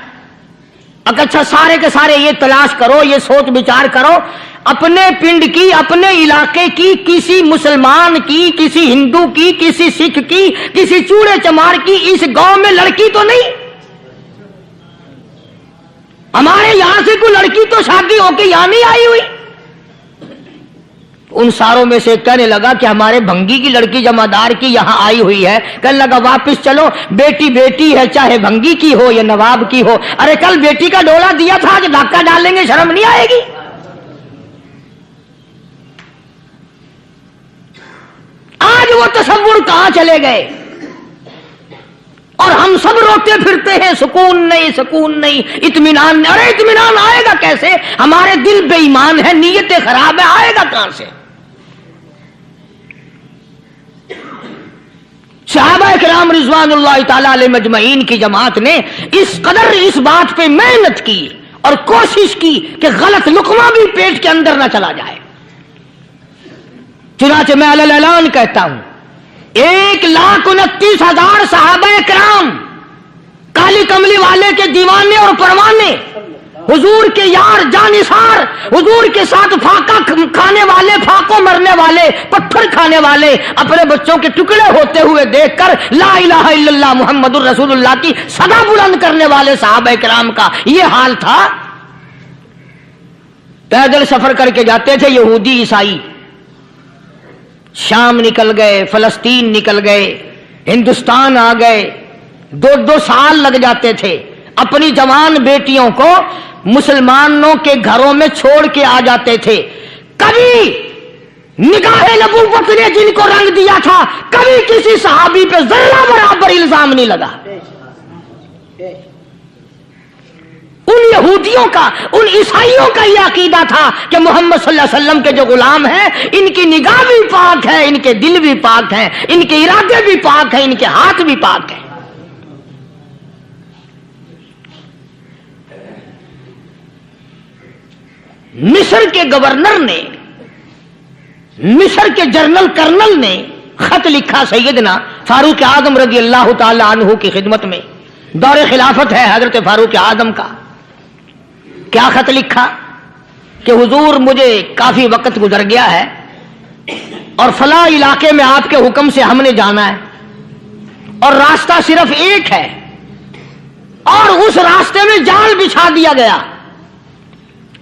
अच्छा सारे के सारे ये तलाश करो, ये सोच विचार करो, अपने पिंड की, अपने इलाके की, किसी मुसलमान की, किसी हिंदू की, किसी सिख की, किसी चूड़े चमार की इस गांव में लड़की तो नहीं। हमारे यहां से कोई लड़की तो शादी होके यहां नहीं आई हुई। उन सारों में से कहने लगा कि हमारे भंगी की लड़की जमादार की यहां आई हुई है। कहने लगा वापस चलो, बेटी बेटी है, चाहे भंगी की हो या नवाब की हो। अरे कल बेटी का डोला दिया था, आज धक्का डालेंगे, शर्म नहीं आएगी? आज वो तसव्वुर कहां चले गए? और हम सब रोते फिरते हैं सुकून नहीं, सुकून नहीं, इत्मीनान नहीं। अरे इत्मीनान आएगा कैसे? हमारे दिल बेईमान है, नीयतें खराब है, आएगा कहां से? सहाबा किराम रिज़वानुल्लाह ताला अलैहिम अजमईन की जमात ने इस कदर इस बात पे मेहनत की और कोशिश की कि गलत लुकमा भी पेट के अंदर ना चला जाए। चुनाचे मैं अलल ऐलान कहता हूं, 1,29,000 सहाबा किराम काली कमली वाले के दीवाने और परवाने, हुजूर के यार जानिसार, हुजूर के साथ फाका खाने वाले, फाको मरने वाले, पत्थर खाने वाले, अपने बच्चों के टुकड़े होते हुए देखकर ला इलाहा इल्लल्लाह मुहम्मदुर रसूलुल्लाह की सदा बुलंद करने वाले सहाबा किराम का ये हाल था। पैदल सफर करके जाते थे यहूदी ईसाई, शाम निकल गए, फलस्तीन निकल गए, हिंदुस्तान आ गए, 2-2 साल लग जाते थे। अपनी जवान बेटियों को मुसलमानों के घरों में छोड़ के आ जाते थे। कभी निगाहे नबूवत ने जिनको रंग दिया था, कभी किसी सहाबी पे जर्रा बराबर इल्जाम नहीं लगा। उन यहूदियों का, उन ईसाइयों का यह अकीदा था कि मोहम्मद सल्लल्लाहु अलैहि वसल्लम के जो गुलाम हैं, इनकी निगाह भी पाक है, इनके दिल भी पाक हैं, इनके इरादे भी पाक हैं, इनके हाथ भी पाक हैं। मिस्र के गवर्नर ने, मिस्र के जनरल कर्नल ने खत लिखा सैयदना फारूक आजम रज़ी अल्लाह ताला अन्हु की खिदमत में। दौरे खिलाफत है हजरत फारूक आजम का। क्या खत लिखा कि हुजूर मुझे काफी वक्त गुजर गया है और फला इलाके में आपके हुक्म से हमने जाना है और रास्ता सिर्फ एक है और उस रास्ते में जाल बिछा दिया गया।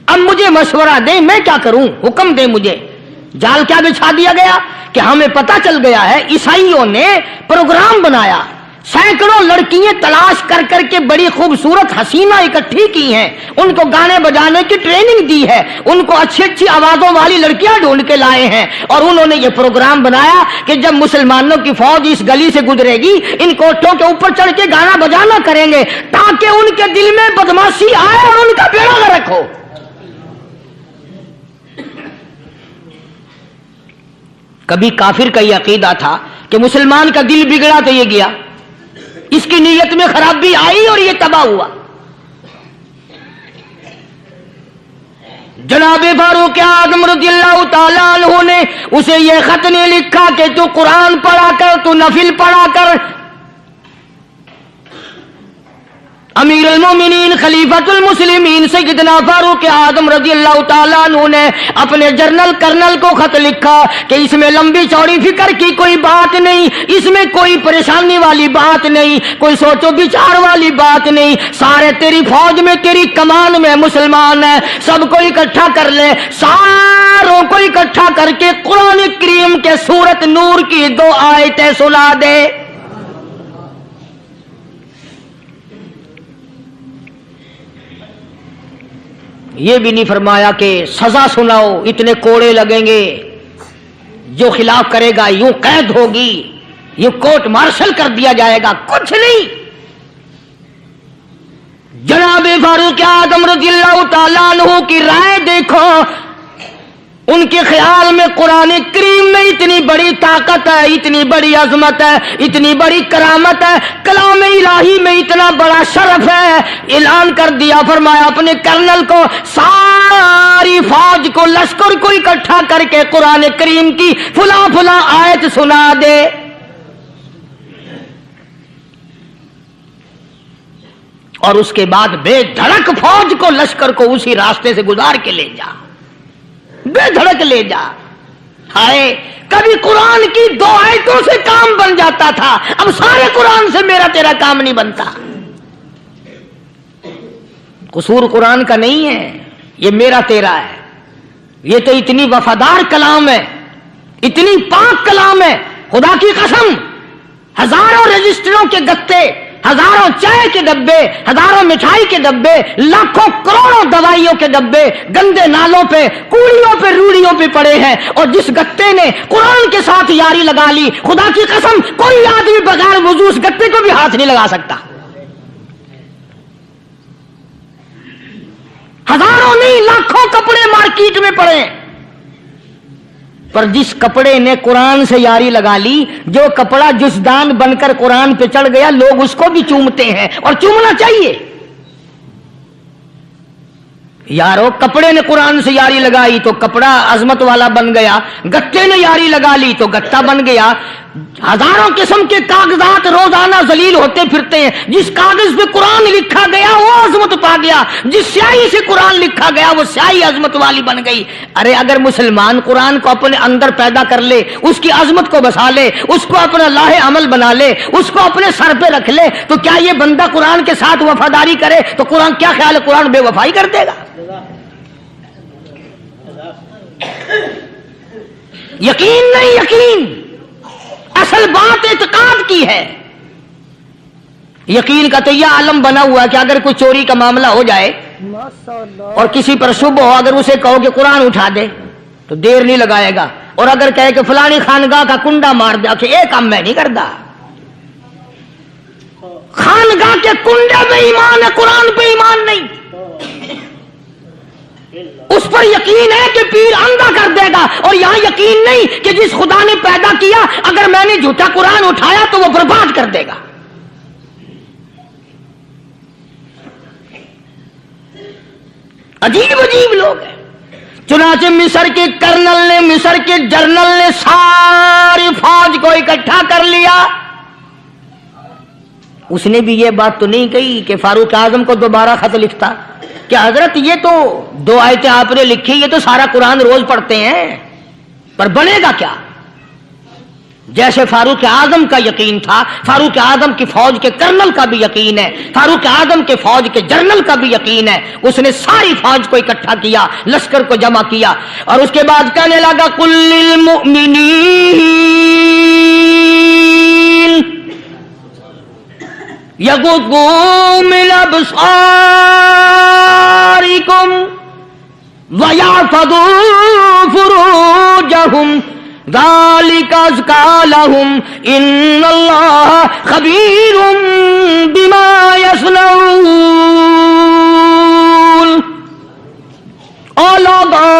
अब मुझे मशवरा दे, मैं क्या करूं, हुक्म दे मुझे। जाल क्या बिछा दिया गया कि हमें पता चल गया है ईसाइयों ने प्रोग्राम बनाया, सैकड़ों लड़कियां तलाश कर करके बड़ी खूबसूरत हसीना इकट्ठी की हैं, उनको गाने बजाने की ट्रेनिंग दी है, उनको अच्छी अच्छी आवाजों वाली लड़कियां ढूंढ के लाए हैं और उन्होंने ये प्रोग्राम बनाया कि जब मुसलमानों की फौज इस गली से गुजरेगी, इन कोठों के ऊपर चढ़ के गाना बजाना करेंगे ताकि उनके दिल में बदमाशी आए और उनका बेड़ा गर्क हो। कभी काफिर का यह अकीदा था कि मुसलमान का दिल बिगड़ा तो ये गया, इसकी नीयत में खराबी आई और ये तबाह हुआ। जनाबे फारूक आज़म रज़ियल्लाहु ताला अन्हु ने उसे ये खत नहीं लिखा कि तू कुरान पढ़ा कर, तू नफिल पढ़ा कर। अमीर अल-मोमिनीन खलीफतुल मुस्लिमीन सैयदना फारूक आज़म रज़ियल्लाहु ताला अन्हु ने अपने जनरल कर्नल को खत लिखा कि इसमें लंबी चौड़ी फिक्र की कोई बात नहीं, इसमें कोई परेशानी वाली बात नहीं, कोई सोचो विचार वाली बात नहीं। सारे तेरी फौज में, तेरी कमान में मुसलमान है, सबको इकट्ठा कर ले, सारों को इकट्ठा करके कुरान करीम के सूरत नूर की 2 आयतें सुना दे। یہ بھی نہیں فرمایا کہ سزا سناؤ، اتنے کوڑے لگیں گے، جو خلاف کرے گا یوں قید ہوگی، یوں کورٹ مارشل کر دیا جائے گا، کچھ نہیں۔ جناب فاروق اعظم رضی اللہ تعالیٰ عنہ کی رائے دیکھو، ان کے خیال میں قرآن کریم میں اتنی بڑی طاقت ہے، اتنی بڑی عظمت ہے، اتنی بڑی کرامت ہے، کلام الہی میں اتنا بڑا شرف ہے۔ اعلان کر دیا، فرمایا اپنے کرنل کو ساری فوج کو، لشکر کو اکٹھا کر کے قرآن کریم کی فلاں فلاں آیت سنا دے۔ اور اس کے بعد بے دھڑک فوج کو، لشکر کو اسی راستے سے گزار کے لے جا، بے دھڑک لے جا۔ ہائے، کبھی قرآن کی 2 آیتوں سے کام بن جاتا تھا، اب سارے قرآن سے میرا تیرا کام نہیں بنتا۔ قصور قرآن کا نہیں ہے، یہ میرا تیرا ہے۔ یہ تو اتنی وفادار کلام ہے، اتنی پاک کلام ہے، خدا کی قسم، ہزاروں رجسٹروں کے گتے، ہزاروں چائے کے ڈبے، ہزاروں مٹھائی کے ڈبے، لاکھوں کروڑوں دوائیوں کے ڈبے گندے نالوں پہ، کوڑیوں پہ، روڑیوں پہ پڑے ہیں، اور جس گتے نے قرآن کے ساتھ یاری لگا لی، خدا کی قسم کوئی آدمی بغیر وضو اس گتے کو بھی ہاتھ نہیں لگا سکتا۔ ہزاروں نہیں، لاکھوں کپڑے مارکیٹ میں پڑے، پر جس کپڑے نے قرآن سے یاری لگا لی، جو کپڑا جسدان بن کر قرآن پہ چڑھ گیا، لوگ اس کو بھی چومتے ہیں، اور چومنا چاہیے۔ یارو، کپڑے نے قرآن سے یاری لگائی تو کپڑا عظمت والا بن گیا، گتے نے یاری لگا لی تو گتا بن گیا۔ ہزاروں قسم کے کاغذات روزانہ ذلیل ہوتے پھرتے ہیں، جس کاغذ پہ قرآن لکھا گیا وہ عظمت پا گیا، جس سیاہی سے قرآن لکھا گیا وہ سیاہی عظمت والی بن گئی۔ ارے اگر مسلمان قرآن کو اپنے اندر پیدا کر لے، اس کی عظمت کو بسا لے، اس کو اپنا لاہ عمل بنا لے، اس کو اپنے سر پہ رکھ لے، تو کیا یہ بندہ قرآن کے ساتھ وفاداری کرے تو قرآن، کیا خیال ہے قرآن بے وفائی کر دے گا؟ یقین نہیں، یقین، اصل بات اعتقاد کی ہے۔ یقین کا تو یہ عالم بنا ہوا ہے کہ اگر کوئی چوری کا معاملہ ہو جائے ماشاءاللہ، اور کسی پر شبہ ہو، اگر اسے کہو کہ قرآن اٹھا دے تو دیر نہیں لگائے گا، اور اگر کہے کہ فلانی خانگاہ کا کنڈا مار دے، کہ یہ کام میں نہیں کرتا۔ خانگاہ کے کنڈے پہ ایمان ہے، قرآن پہ ایمان نہیں۔ اس پر یقین ہے کہ پیر اندھا کر دے گا، اور یہاں یقین نہیں کہ جس خدا نے پیدا کیا اگر میں نے جھوٹا قرآن اٹھایا تو وہ برباد کر دے گا۔ عجیب عجیب لوگ ہیں۔ چنانچہ مصر کے کرنل نے، مصر کے جنرل نے ساری فوج کو اکٹھا کر لیا۔ اس نے بھی یہ بات تو نہیں کہی کہ فاروق اعظم کو دوبارہ خط لکھتا کہ حضرت یہ تو 2 آیتیں آپ نے لکھی، یہ تو سارا قرآن روز پڑھتے ہیں، پر بنے گا کیا؟ جیسے فاروق اعظم کا یقین تھا، فاروق اعظم کی فوج کے کرنل کا بھی یقین ہے، فاروق اعظم کے فوج کے جنرل کا بھی یقین ہے۔ اس نے ساری فوج کو اکٹھا کیا، لشکر کو جمع کیا، اور اس کے بعد کہنے لگا قل للمؤمنین یغضوا من ابصارکم ویحفظوا فروجہم ذالک ازکی لہم ان اللہ خبیر بما یصنعون۔ او لوگو،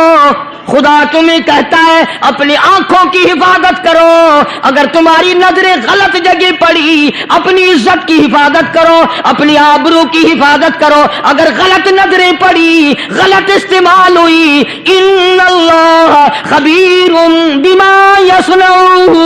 خدا تمہیں کہتا ہے اپنی آنکھوں کی حفاظت کرو، اگر تمہاری نظریں غلط جگہ پڑی اپنی عزت کی حفاظت کرو، اپنی آبرو کی حفاظت کرو۔ اگر غلط نظریں پڑی، غلط استعمال ہوئی، ان اللہ خبیر بما یصنعون،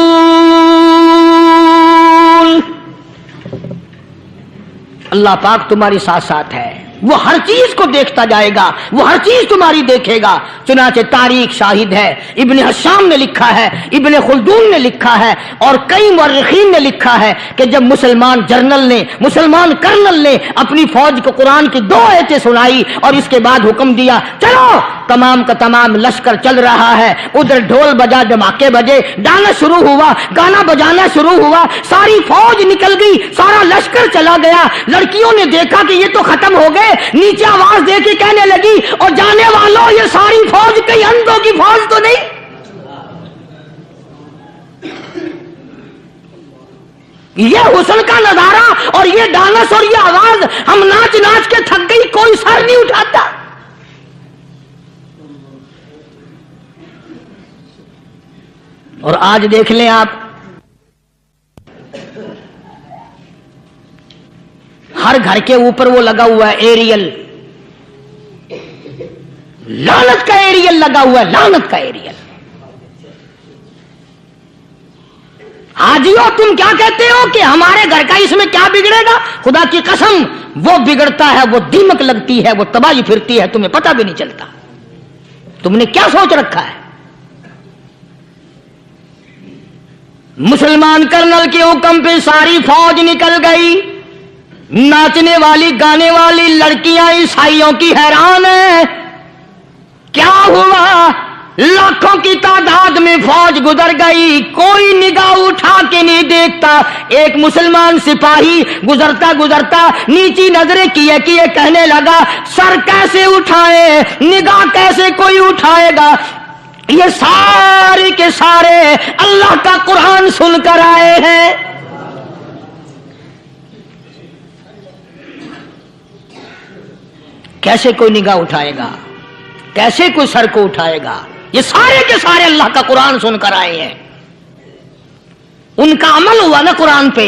اللہ پاک تمہاری ساتھ ساتھ ہے، وہ ہر چیز کو دیکھتا جائے گا، وہ ہر چیز تمہاری دیکھے گا۔ چنانچہ تاریخ شاہد ہے، ابن حشام نے لکھا ہے، ابن خلدون نے لکھا ہے، اور کئی مورخین نے لکھا ہے کہ جب مسلمان جنرل نے، مسلمان کرنل نے اپنی فوج کو قرآن کی 2 آیتیں سنائی اور اس کے بعد حکم دیا چلو तमाम का तमाम लश्कर चल रहा है, उधर ढोल बजा, धमाके बजे, गाना शुरू हुआ, गाना बजाना शुरू हुआ, सारी फौज निकल गई, सारा लश्कर चला गया। लड़कियों ने देखा कि ये तो खत्म हो गए, नीचे आवाज दे के कहने लगी, और जाने वालों ये सारी फौज कई अंधों की फौज तो नहीं। ये हुस्न का नजारा और ये डांस और ये आवाज, हम नाच नाच के थक गई, कोई सर नहीं उठाता। और आज देख लें आप, हर घर के ऊपर वो लगा हुआ है एरियल, लानत का एरियल लगा हुआ है, लानत का एरियल। हाजियो तुम क्या कहते हो कि हमारे घर का इसमें क्या बिगड़ेगा? खुदा की कसम वो बिगड़ता है, वो दीमक लगती है, वो तबाही फिरती है, तुम्हें पता भी नहीं चलता। तुमने क्या सोच रखा है? मुसलमान कर्नल के हुक्म पे सारी फौज निकल गई। नाचने वाली गाने वाली लड़कियां ईसाइयों की हैरान है, क्या हुआ? लाखों की तादाद में फौज गुजर गई, कोई निगाह उठा के नहीं देखता। एक मुसलमान सिपाही गुजरता गुजरता नीची नजरें किए किए कहने लगा, सर कैसे उठाए, निगाह कैसे कोई उठाएगा? ये सारे के सारे अल्लाह का कुरान सुनकर आए हैं। कैसे कोई निगाह उठाएगा, कैसे कोई सर को उठाएगा? ये सारे के सारे अल्लाह का कुरान सुनकर आए हैं। उनका अमल हुआ ना कुरान पे,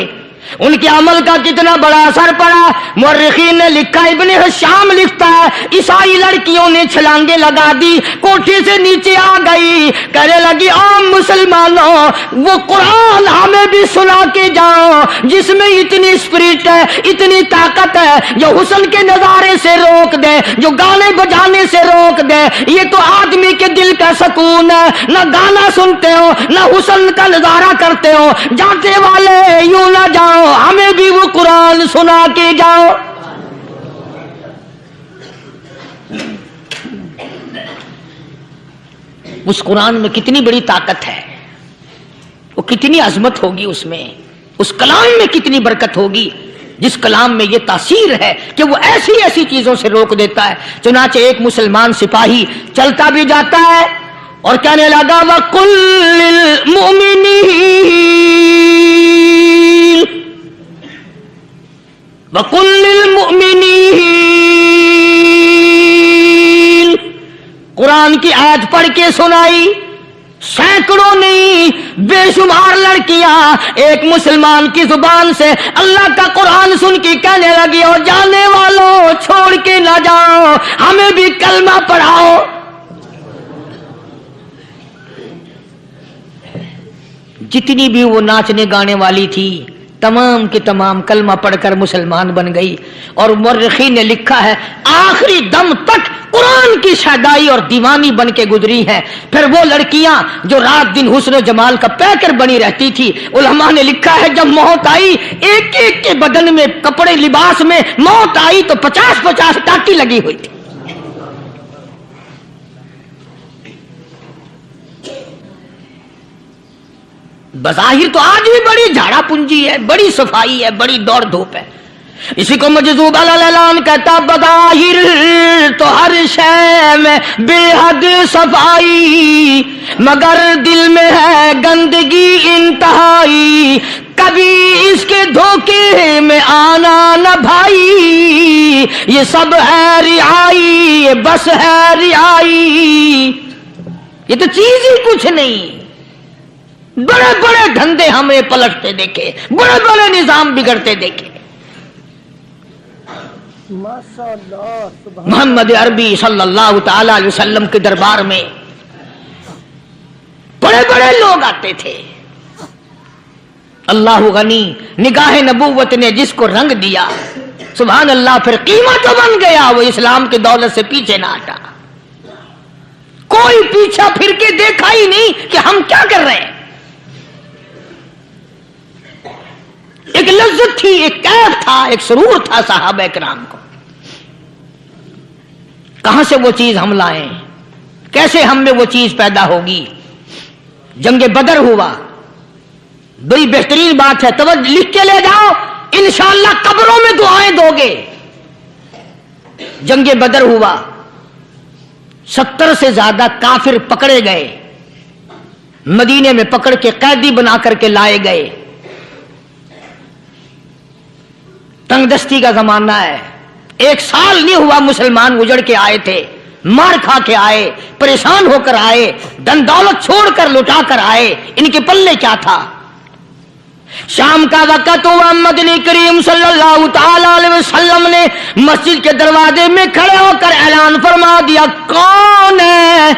उनके अमल का कितना बड़ा असर पड़ा। मुर्रिखीन ने लिखा, इब्ने हिशाम लिखता है, ईसाई लड़कियों ने छलांगे लगा दी, कोठी से नीचे आ गई, कहने लगी, ओ मुसलमानों, वो कुरान हमें भी सुना के जाओ जिसमें इतनी स्पिरिट है, इतनी ताकत है, जो हुस्न के नजारे से रोक दे, जो गाने बजाने से रोक दे। ये तो आदमी के दिल का सुकून है, न गाना सुनते हो न हुस्न का नजारा करते हो। जाते वाले यूं ना जाओ, हमें भी वो कुरान सुना के जाओ। उस कुरान में कितनी बड़ी ताकत है, वो कितनी अजमत होगी उसमें, उस कलाम में कितनी बरकत होगी, जिस कलाम में ये तासीर है कि वो ऐसी ऐसी चीजों से रोक देता है। चुनाचे एक मुसलमान सिपाही चलता भी जाता है और कहने लगा, वकुल्लिल मुमिनीन, कुरान की आयत पढ़ के सुनाई। सैकड़ों नहीं बेशुमार लड़कियां एक मुसलमान की जुबान से अल्लाह का कुरान सुन के कहने लगी, और जाने वालों छोड़ के ना जाओ, हमें भी कलमा पढ़ाओ। जितनी भी वो नाचने गाने वाली थी, तमाम की तमाम कलमा पढ़कर मुसलमान बन गई। और मुर्रिखीन ने लिखा है, आखिरी दम तक कुरान की शदाई और दीवानी बन के गुजरी हैं। फिर वो लड़कियां जो रात दिन हुस्न जमाल का पैकर बनी रहती थी, उलमा ने लिखा है, जब मौत आई, एक एक के बदन में, कपड़े लिबास में मौत आई तो 50-50 टाटी लगी हुई थी। बज़ाहिर तो आज भी बड़ी झाड़ा पूंजी है, बड़ी सफाई है, बड़ी दौड़ धूप है। इसी को मजज़ूब अल-ऐलान कहता, बज़ाहिर तो हर शय में बेहद सफाई, मगर दिल में है गंदगी इंतहाई, कभी इसके धोखे में आना न भाई, ये सब है रियाई, ये बस है रियाई। ये तो चीज ही कुछ नहीं। बड़े बड़े धंधे हमें पलटते देखे, बड़े बड़े निजाम बिगड़ते देखे। माशाअल्लाह, सुभान मोहम्मद अरबी सल्लल्लाहु ताला अलैहि वसल्लम के दरबार में बड़े बड़े लोग आते थे। अल्लाह गनी, निगाह नबूवत ने जिसको रंग दिया, सुभान अल्लाह, फिर कीमत तो बन गया, वो इस्लाम की दौलत से पीछे ना हटा। कोई पीछा फिर के देखा ही नहीं कि हम क्या कर रहे हैं। एक लज्जत थी, एक कैफ था, एक सुरूर था साहबा किराम को। कहां से वो चीज हम लाए? कैसे हम में वो चीज पैदा होगी। जंग बदर हुआ, बड़ी बेहतरीन बात है, तवज्जो लिख के ले जाओ, इंशाअल्लाह कब्रों में दुआएं दोगे। जंग बदर हुआ, 70 से ज्यादा काफिर पकड़े गए, मदीने में पकड़ के कैदी बना करके लाए गए। तंगदस्ती का जमाना है, 1 साल नहीं हुआ मुसलमान उजड़ के आए थे, मार खा के आए, परेशान होकर आए, धन दौलत छोड़कर लुटा कर आए, इनके पल्ले क्या था। शाम का वक्त हुआ, मदनी करीम सल्लल्लाहु ताला अलैहि वसल्लम ने मस्जिद के दरवाजे में खड़े होकर ऐलान फरमा दिया, कौन है,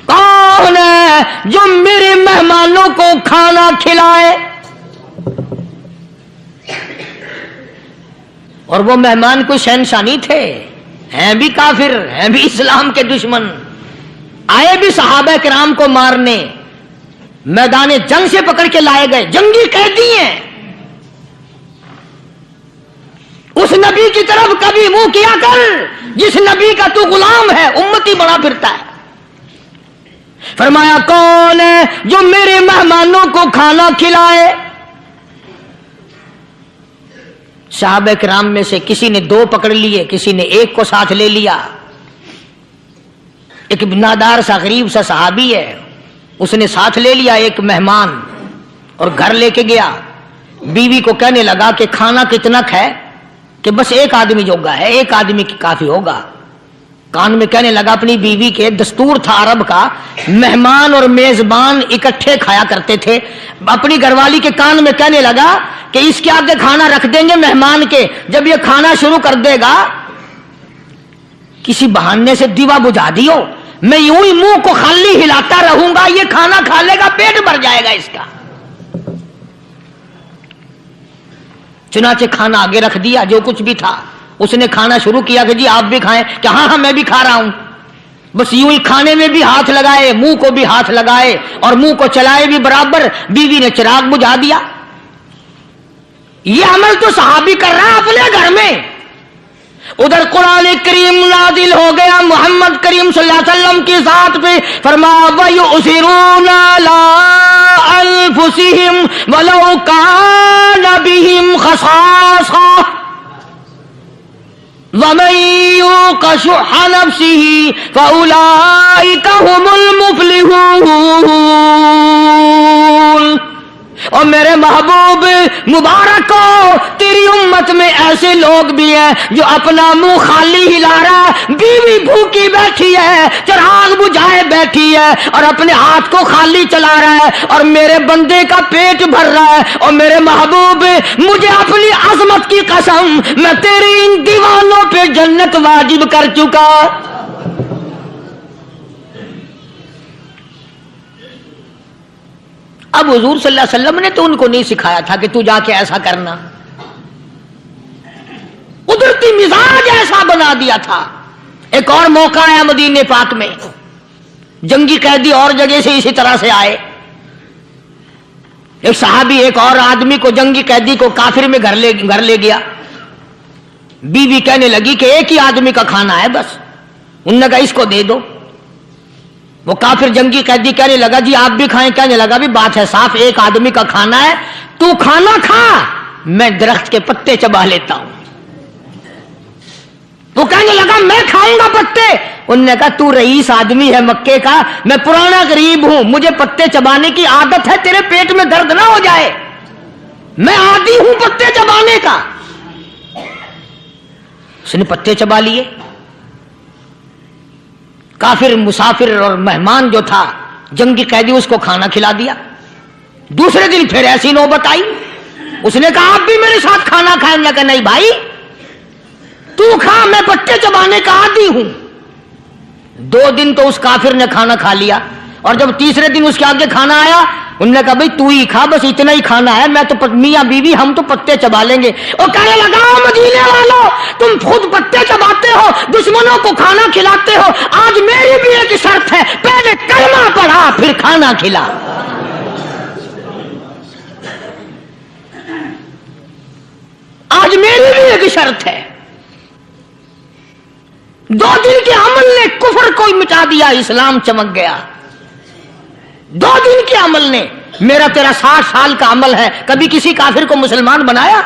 कौन है जो मेरे मेहमानों को खाना खिलाए। और वो मेहमान कोई शहनशाह नहीं थे, हैं भी काफिर, हैं भी इस्लाम के दुश्मन, आए भी सहाबा किराम को मारने, मैदान जंग से पकड़ के लाए गए, जंगी कैदी हैं। उस नबी की तरफ कभी मुंह किया कर जिस नबी का तू गुलाम है, उम्मती बना फिरता है। फरमाया, कौन है जो मेरे मेहमानों को खाना खिलाए। साहबे किराम में से किसी ने 2 पकड़ लिए, किसी ने 1 को साथ ले लिया। एक बिनादार सा गरीब सा सहाबी है, उसने साथ ले लिया एक मेहमान और घर लेके गया। बीवी को कहने लगा कि खाना कितना है, कि बस 1 आदमी जोगा है, 1 आदमी की काफी होगा। कान में कहने लगा अपनी बीवी के, दस्तूर था अरब का, मेहमान और मेजबान इकट्ठे खाया करते थे। अपनी घरवाली के कान में कहने लगा कि इसके आगे खाना रख देंगे मेहमान के, जब ये खाना शुरू कर देगा किसी बहाने से दीवा बुझा दियो, मैं यूं ही मुंह को खाली हिलाता रहूंगा, ये खाना खा लेगा, पेट भर जाएगा इसका। चुनाचे खाना आगे रख दिया, जो कुछ भी था। उसने खाना शुरू किया कि जी आप भी खाएं, कि हाँ हाँ मैं भी खा रहा हूं। बस यूं ही खाने में भी हाथ लगाए, मुंह को भी हाथ लगाए और मुंह को चलाए भी बराबर। बीवी ने चिराग बुझा दिया। ये अमल तो सहाबी कर रहा है अपने घर में। उधर कुरान करीम नाजिल हो गया मोहम्मद करीम सल्लल्लाहु अलैहि वसल्लम की जात पे, फरमाया वयुसिरूना अला अनफुसिहिम वलौ कान बिहिम खसासा वमन युक़ शुह्ह नफ्सिही फउलाइका हुमुल मुफ़्लिहून। और मेरे महबूब मुबारक हो, तेरी उम्मत में ऐसे लोग भी हैं जो अपना मुंह खाली हिला रहा है, बीवी भूखी बैठी है, चिराग बुझाए बैठी है और अपने हाथ को खाली चला रहा है, और मेरे बंदे का पेट भर रहा है। और मेरे महबूब, मुझे अपनी अजमत की कसम, मैं तेरे इन दीवानों पे जन्नत वाजिब कर चुका। अब हुजूर सल्लल्लाहु अलैहि वसल्लम ने तो उनको नहीं सिखाया था कि तू जाके ऐसा करना, कुदरती मिजाज ऐसा बना दिया था। एक और मौका आया मदीने पाक में, जंगी कैदी और जगह से इसी तरह से आए। एक सहाबी एक और आदमी को, जंगी कैदी को काफिर में घर ले गया। बीवी कहने लगी कि 1 ही आदमी का खाना है बस। उन्होंने कहा इसको दे दो। वो काफिर जंगी कैदी कहने लगा जी आप भी खाएं। कहने लगा भी बात है साफ, 1 आदमी का खाना है, तू खाना खा, मैं दरख्त के पत्ते चबा लेता हूं। वो कहने लगा मैं खाऊंगा पत्ते। उन्होंने कहा तू रईस आदमी है मक्के का, मैं पुराना गरीब हूं, मुझे पत्ते चबाने की आदत है, तेरे पेट में दर्द ना हो जाए, मैं आदी हूं पत्ते चबाने का। उसने पत्ते चबा लिए। काफिर मुसाफिर और मेहमान जो था जंगी कैदी, उसको खाना खिला दिया। दूसरे दिन फिर ऐसी नौबत आई। उसने कहा आप भी मेरे साथ खाना खाएंगे? कहा नहीं भाई तू खा, मैं पत्ते चबाने का आदी हूं। 2 दिन तो उस काफिर ने खाना खा लिया, और जब तीसरे दिन उसके आगे खाना आया, उन्होंने कहा भाई तू ही खा, बस इतना ही खाना है, मैं तो मियां बीवी हम तो पत्ते चबा लेंगे। और कहने लगा मदीने वालों, तुम खुद पत्ते चबाते हो, दुश्मनों को खाना खिलाते हो, आज मेरी भी एक शर्त है, पहले कलमा पढ़ा फिर खाना खिला। आज मेरी भी एक शर्त है। 2 दिन के अमल ने कुफर को मिटा दिया, इस्लाम चमक गया। 2 दिन के अमल ने, मेरा तेरा 60 साल का अमल है, कभी किसी काफिर को मुसलमान बनाया?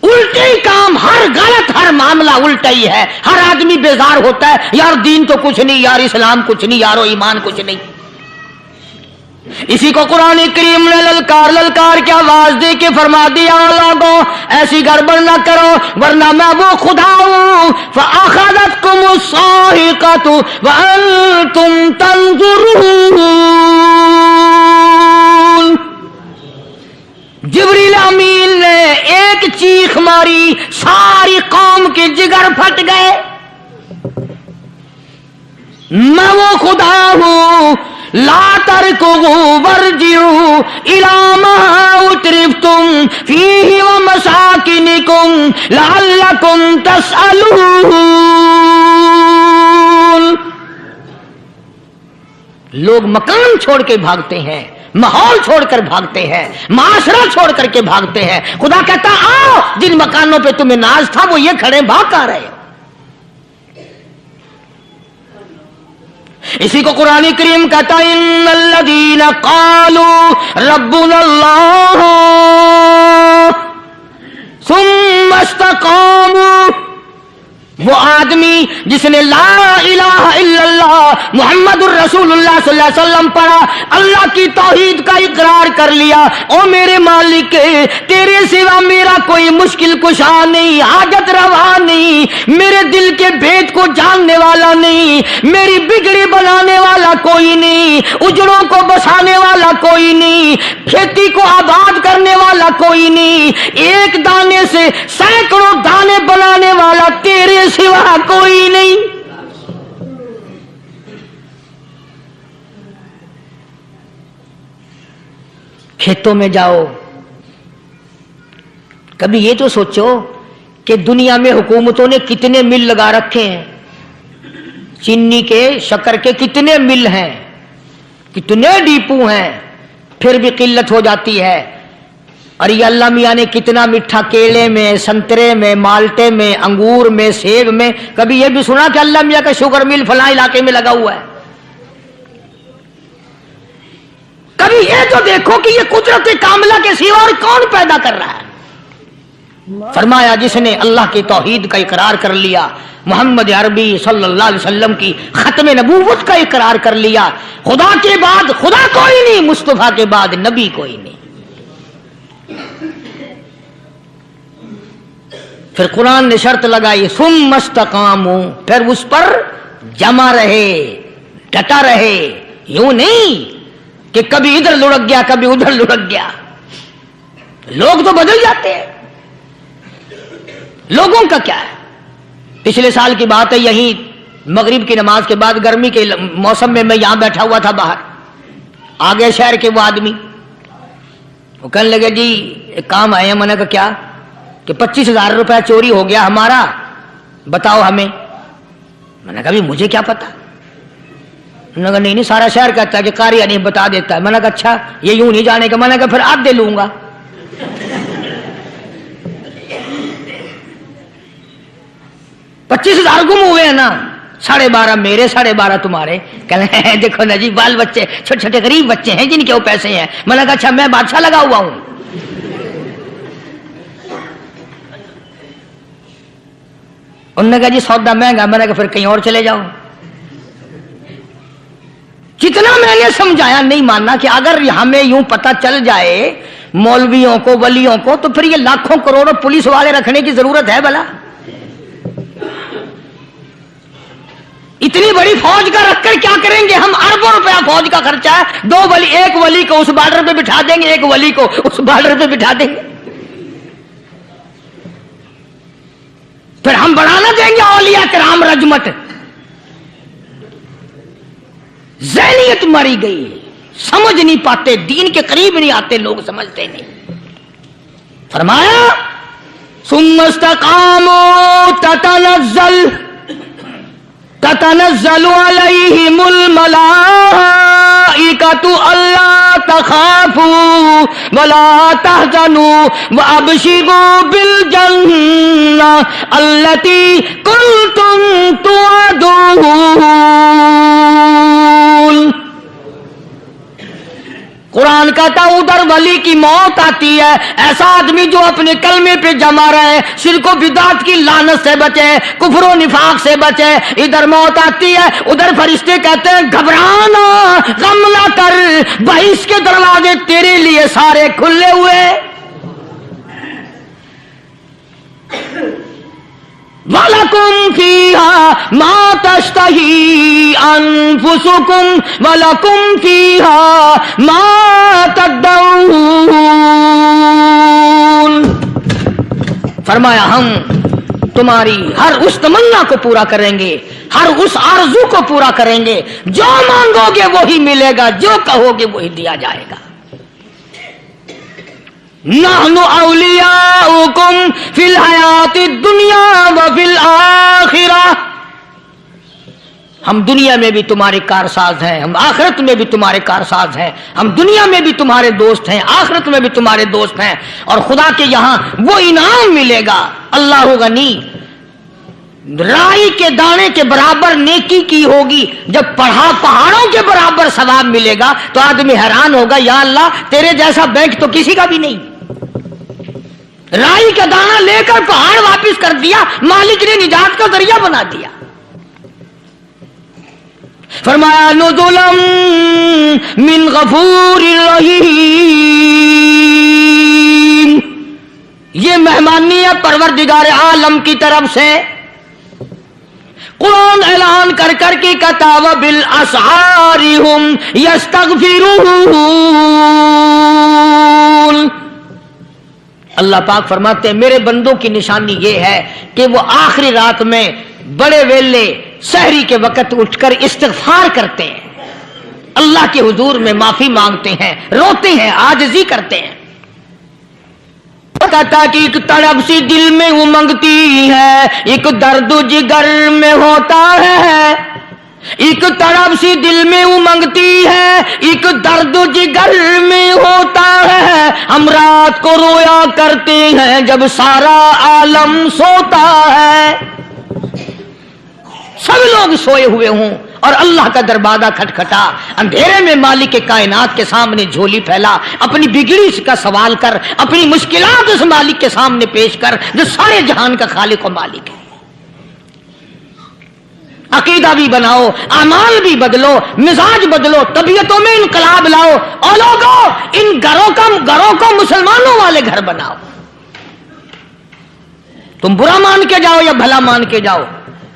उल्टे ही काम, हर गलत, हर मामला उल्टा ही है। हर आदमी बेजार होता है, यार दीन तो कुछ नहीं, यार इस्लाम कुछ नहीं, यारो ईमान कुछ नहीं। इसी को कुरान करीम ने ललकार के आवाज दे के फरमा दिया, लोगों ऐसी गड़बड़ न करो वरना मैं वो खुदा हूं। फअख़ज़तकुमुस्साहिक़तु व अंतुम तंज़ुरून। जिब्रील अमीन ने एक चीख मारी, सारी कौम के जिगर फट गए। मैं वो खुदा हूं, ला तरकुहु वरजिउ इला मा उतरिफ्तुम फीहि व मसाकिनिकुम लअल्लकुम तसअलून। लोग मकान छोड़ के भागते हैं, माहौल छोड़कर भागते हैं, माशरा छोड़ करके भागते हैं। खुदा कहता आओ, जिन मकानों पे तुम्हें नाज था वो ये खड़े भाग आ रहे हो। इसी को कुरान करीम कहता है, इन्नल्लज़ीना क़ालू रब्बुनल्लाह सुम्मा इस्तक़ामू। वो आदमी जिसने ला इलाहा इल्लल्लाह मुहम्मदुर रसूलुल्लाह सल्लल्लाहु अलैहि वसल्लम पढ़ा, अल्लाह की तौहीद का इकरार कर लिया, ओ मेरे मालिक तेरे सिवा मेरा कोई मुश्किल कुशा नहीं, हाजत रवा नहीं, मेरे दिल के भेद को जानने वाला नहीं, मेरी बिगड़ी बनाने वाला कोई नहीं, उजड़ों को बसाने वाला कोई नहीं, खेती को आबाद करने वाला कोई नहीं, एक दाने से सैकड़ों दाने बनाने वाला तेरे सिवा कोई नहीं। खेतों में जाओ, कभी ये तो सोचो कि दुनिया में हुकूमतों ने कितने मिल लगा रखे हैं, चीनी के, शक्कर के कितने मिल हैं, कितने डिपो हैं, फिर भी किल्लत हो जाती है। और ये अल्लाह मियाँ ने कितना मीठा केले में, संतरे में, माल्टे में, अंगूर में, सेब में। कभी ये भी सुना कि अल्लाह मियाँ का शुगर मिल फलां इलाके में लगा हुआ है? कभी ये तो देखो कि ये कुदरत कामला के सिवा और कौन पैदा कर रहा है? फरमाया जिसने अल्लाह की तौहीद का इकरार कर लिया, मोहम्मद अरबी सल्लल्लाहु अलैहि वसल्लम की खत्म नबूवत का इकरार कर लिया, खुदा के बाद खुदा कोई नहीं, मुस्तफा के बाद नबी कोई नहीं। फिर कुरान ने शर्त लगाई, सुम्मा इस्तक़ामू, फिर उस पर जमा रहे, डटा रहे। यूं नहीं कि कभी इधर लुढ़क गया, कभी उधर लुढ़क गया। लोग तो बदल जाते हैं, लोगों का क्या है? पिछले साल की बात है, यहीं मगरिब की नमाज के बाद गर्मी के मौसम में मैं यहां बैठा हुआ था बाहर, आ गए शहर के वो आदमी, वो कहने लगे जी एक काम आए हैं। मैंने कहा क्या? कि 25,000 रुपया चोरी हो गया हमारा, बताओ हमें। मैंने कहा मुझे क्या पता। उन्होंने कहा नहीं सारा शहर कहता है कि कारी नहीं बता देता है। मैंने कहा अच्छा, ये यूं नहीं जाने का। मैंने कहा फिर आधे लूंगा। $25,000 गुम हुए हैं ना, 12.5 मेरे, 12.5 तुम्हारे। कहने देखो ना जी, बाल बच्चे छोटे छोटे गरीब बच्चे हैं जिनके वो पैसे हैं। मैंने कहा अच्छा, मैं बादशाह लगा हुआ हूं। उन्होंने कहा जी सौदा महंगा। मैंने कहा फिर कहीं और चले जाओ। जितना मैंने समझाया नहीं मानना कि अगर हमें यूं पता चल जाए मौलवियों को, वलियों को, तो फिर ये लाखों करोड़ों पुलिस वाले रखने की जरूरत है भला? इतनी बड़ी फौज का रखकर क्या करेंगे हम? अरबों रुपया फौज का खर्चा है। 2 वली, एक वली को उस बॉर्डर पे बिठा देंगे, एक वली को उस बॉर्डर पे बिठा देंगे। फिर हम बढ़ाना देंगे औलिया किराम रजमत। ज़हनियत मरी गई, समझ नहीं पाते, दीन के करीब नहीं आते लोग, समझते नहीं। फरमाया सुम्मा इस्तक़ामू ततनज़्ज़लु अलैहिमुल मलाइकतु अल्ला तख़ाफू व वला तहज़नू वअबशिरू बिलजन्ना अल्लती कुंतुम तुअदून। कुरान कहता उधर वली की मौत आती है, ऐसा आदमी जो अपने कलमे पे जमा रहे, शिरको बिदात की लानत से बचे, कुफरो निफाक से बचे। इधर मौत आती है, उधर फरिश्ते कहते हैं घबराना, गम ना कर, बहिश के दरवाजे तेरे लिए सारे खुले हुए। वलकुम फीहा मा तश्तही अनफुसुकुम वलकुम फीहा मा तदऊन। फरमाया हम तुम्हारी हर उस तमन्ना को पूरा करेंगे, हर उस आरज़ू को पूरा करेंगे, जो मांगोगे वही मिलेगा, जो कहोगे वही दिया जाएगा। नहनु औलियाउकुम फिल हयाति दुनिया व फिल आखिरा। हम दुनिया में भी तुम्हारे कारसाज हैं, हम आखिरत में भी तुम्हारे कारसाज हैं। हम दुनिया में भी तुम्हारे दोस्त हैं, आखिरत में भी तुम्हारे दोस्त हैं। और खुदा के यहां वो इनाम मिलेगा। अल्लाह गनी, राई के दाने के बराबर नेकी की होगी, जब पहाड़ों के बराबर सवाब मिलेगा तो आदमी हैरान होगा, या अल्लाह तेरे जैसा बैंक तो किसी का भी नहीं। राई का दाना लेकर पहाड़ वापस कर दिया, मालिक ने निजात का जरिया बना दिया। फरमाया नुज़ुलम मिन गफूरिर रहीम, ये मेहमानी है परवरदिगार आलम की तरफ से। कुरान ऐलान कर कर के कहता व बिल असहारिहुम यस्तगफिरून। अल्लाह पाक फरमाते हैं मेरे बंदों की निशानी ये है कि वो आखिरी रात में बड़े वेले सहरी के वक्त उठकर इस्तिग़फार करते हैं, अल्लाह के हुजूर में माफी मांगते हैं, रोते हैं, आजिज़ी करते हैं। कहता कि एक तड़प सी दिल में उमंगती है, एक दर्द जिगर में होता है। एक तड़प सी दिल में उमंगती है, एक दर्द जिगर में होता है। हम रात को रोया करते हैं जब सारा आलम सोता है। सब लोग सोए हुए हों और अल्लाह का दरवाजा खटखटा, अंधेरे में मालिक के कायनात के सामने झोली फैला, अपनी बिगड़ी का सवाल कर, अपनी मुश्किलात उस मालिक के सामने पेश कर जो सारे जहान का खालिक और मालिक है। अकीदा भी बनाओ, अमाल भी बदलो, मिजाज बदलो, तबीयतों में इनकलाब लाओ और लोगों इन घरों को मुसलमानों वाले घर बनाओ। तुम बुरा मान के जाओ या भला मान के जाओ,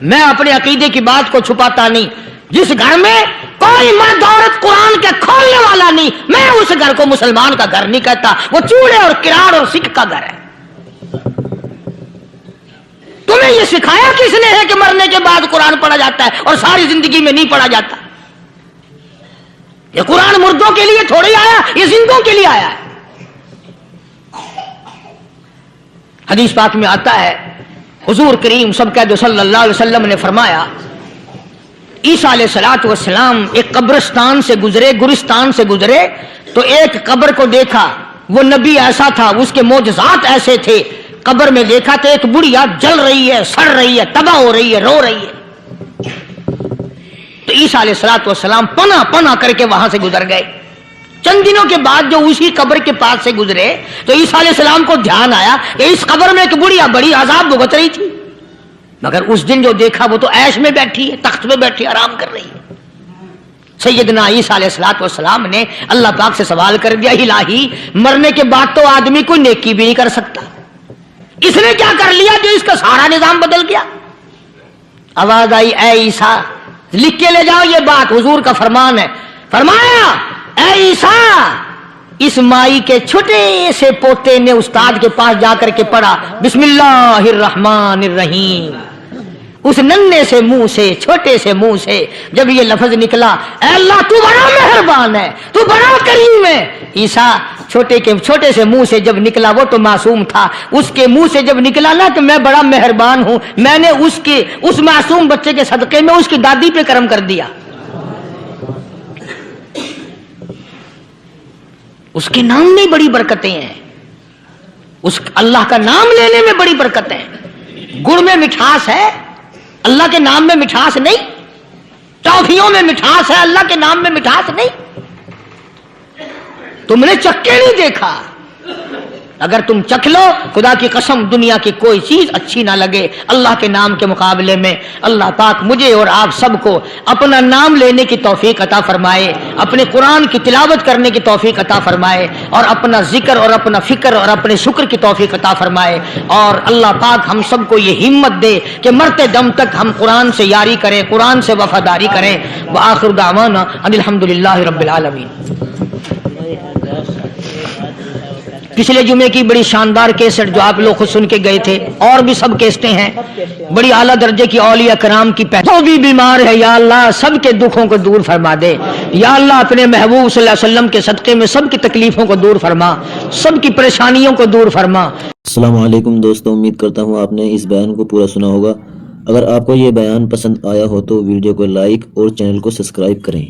मैं अपने अकीदे की बात को छुपाता नहीं। जिस घर में कोई मर्द औरत कुरान के खोलने वाला नहीं, मैं उस घर को मुसलमान का घर नहीं कहता, वो चूड़े और किराड़ और सिख का घर है। तुम्हें ये सिखाया किसने है कि मरने के बाद कुरान पढ़ा जाता है और सारी जिंदगी में नहीं पढ़ा जाता? ये कुरान मुर्दों के लिए थोड़ी आया, ये जिंदों के लिए आया है। हदीस पाक में आता है, हुजूर करीम सल्लल्लाहु अलैहि वसल्लम ने फरमाया, ईसा अलैहिस्सलातु वस्सलाम एक कब्रिस्तान से गुजरे, गुरिस्तान से गुजरे तो एक कब्र को देखा। वो नबी ऐसा था, उसके मोजज़ात ऐसे थे। कब्र में देखा तो एक बुढ़िया जल रही है, सड़ रही है, तबाह हो रही है, रो रही है। तो ईसा अलैहिस्सलातु वस्सलाम पना करके वहां से गुजर गए। चंद दिनों के बाद जो उसी कब्र के पास से गुजरे तो ईसा अलैहिस्सलाम को ध्यान आया कि इस कब्र में एक बुढ़िया बड़ी अजाब भुगत रही थी, मगर उस दिन जो देखा वो तो ऐश में बैठी है, तख्त में बैठी आराम कर रही है। सैयदना ईसा अलैहिस्सलातु वस्सलाम ने अल्लाह पाक से सवाल कर दिया, इलाही मरने के बाद तो आदमी कोई नेकी भी नहीं कर सकता, इसने क्या कर लिया जो इसका सारा निजाम बदल गया? आवाज आई, ए ईसा, लिख के ले जाओ ये बात, हुजूर का फरमान है। फरमाया, ए ईसा, इस माई के छोटे से पोते ने उस्ताद के पास जाकर के पढ़ा बिस्मिल्लाहिर्रहमानिर्रहीम। उस नन्हे से मुंह से, छोटे से मुंह से जब ये लफ्ज निकला, अल्लाह तू बड़ा मेहरबान है, तू बड़ा करीम है। ईसा छोटे से मुंह से जब निकला, वो तो मासूम था, उसके मुंह से जब निकला ना कि मैं बड़ा मेहरबान हूं, मैंने उस मासूम बच्चे के सदके में उसकी दादी पे करम कर दिया। اس کے نام میں بڑی برکتیں ہیں, اس اللہ کا نام لینے میں بڑی برکتیں ہیں. گڑ میں مٹھاس ہے, اللہ کے نام میں مٹھاس نہیں. ٹافیوں میں مٹھاس ہے, اللہ کے نام میں مٹھاس نہیں. تم نے چکھ کے نہیں دیکھا, اگر تم چکھ لو, خدا کی قسم دنیا کی کوئی چیز اچھی نہ لگے اللہ کے نام کے مقابلے میں. اللہ پاک مجھے اور آپ سب کو اپنا نام لینے کی توفیق عطا فرمائے, اپنے قرآن کی تلاوت کرنے کی توفیق عطا فرمائے, اور اپنا ذکر اور اپنا فکر اور اپنے شکر کی توفیق عطا فرمائے. اور اللہ پاک ہم سب کو یہ ہمت دے کہ مرتے دم تک ہم قرآن سے یاری کریں, قرآن سے وفاداری کریں. وآخر دعوانا ان الحمدللہ رب العالمین. پچھلے جمعے کی بڑی شاندار کیسٹ جو آپ لوگ خود سن کے گئے تھے, اور بھی سب کیسٹیں ہیں, بڑی اعلیٰ درجے کی اولیاء کرام کی جو بھی بیمار ہے یا اللہ سب کے دکھوں کو دور فرما دے. یا اللہ اپنے محبوب صلی اللہ علیہ وسلم کے صدقے میں سب کی تکلیفوں کو دور فرما, سب کی پریشانیوں کو دور فرما. السلام علیکم دوستوں, امید کرتا ہوں آپ نے اس بیان کو پورا سنا ہوگا. اگر آپ کو یہ بیان پسند آیا ہو تو ویڈیو کو لائک اور چینل کو سبسکرائب کریں.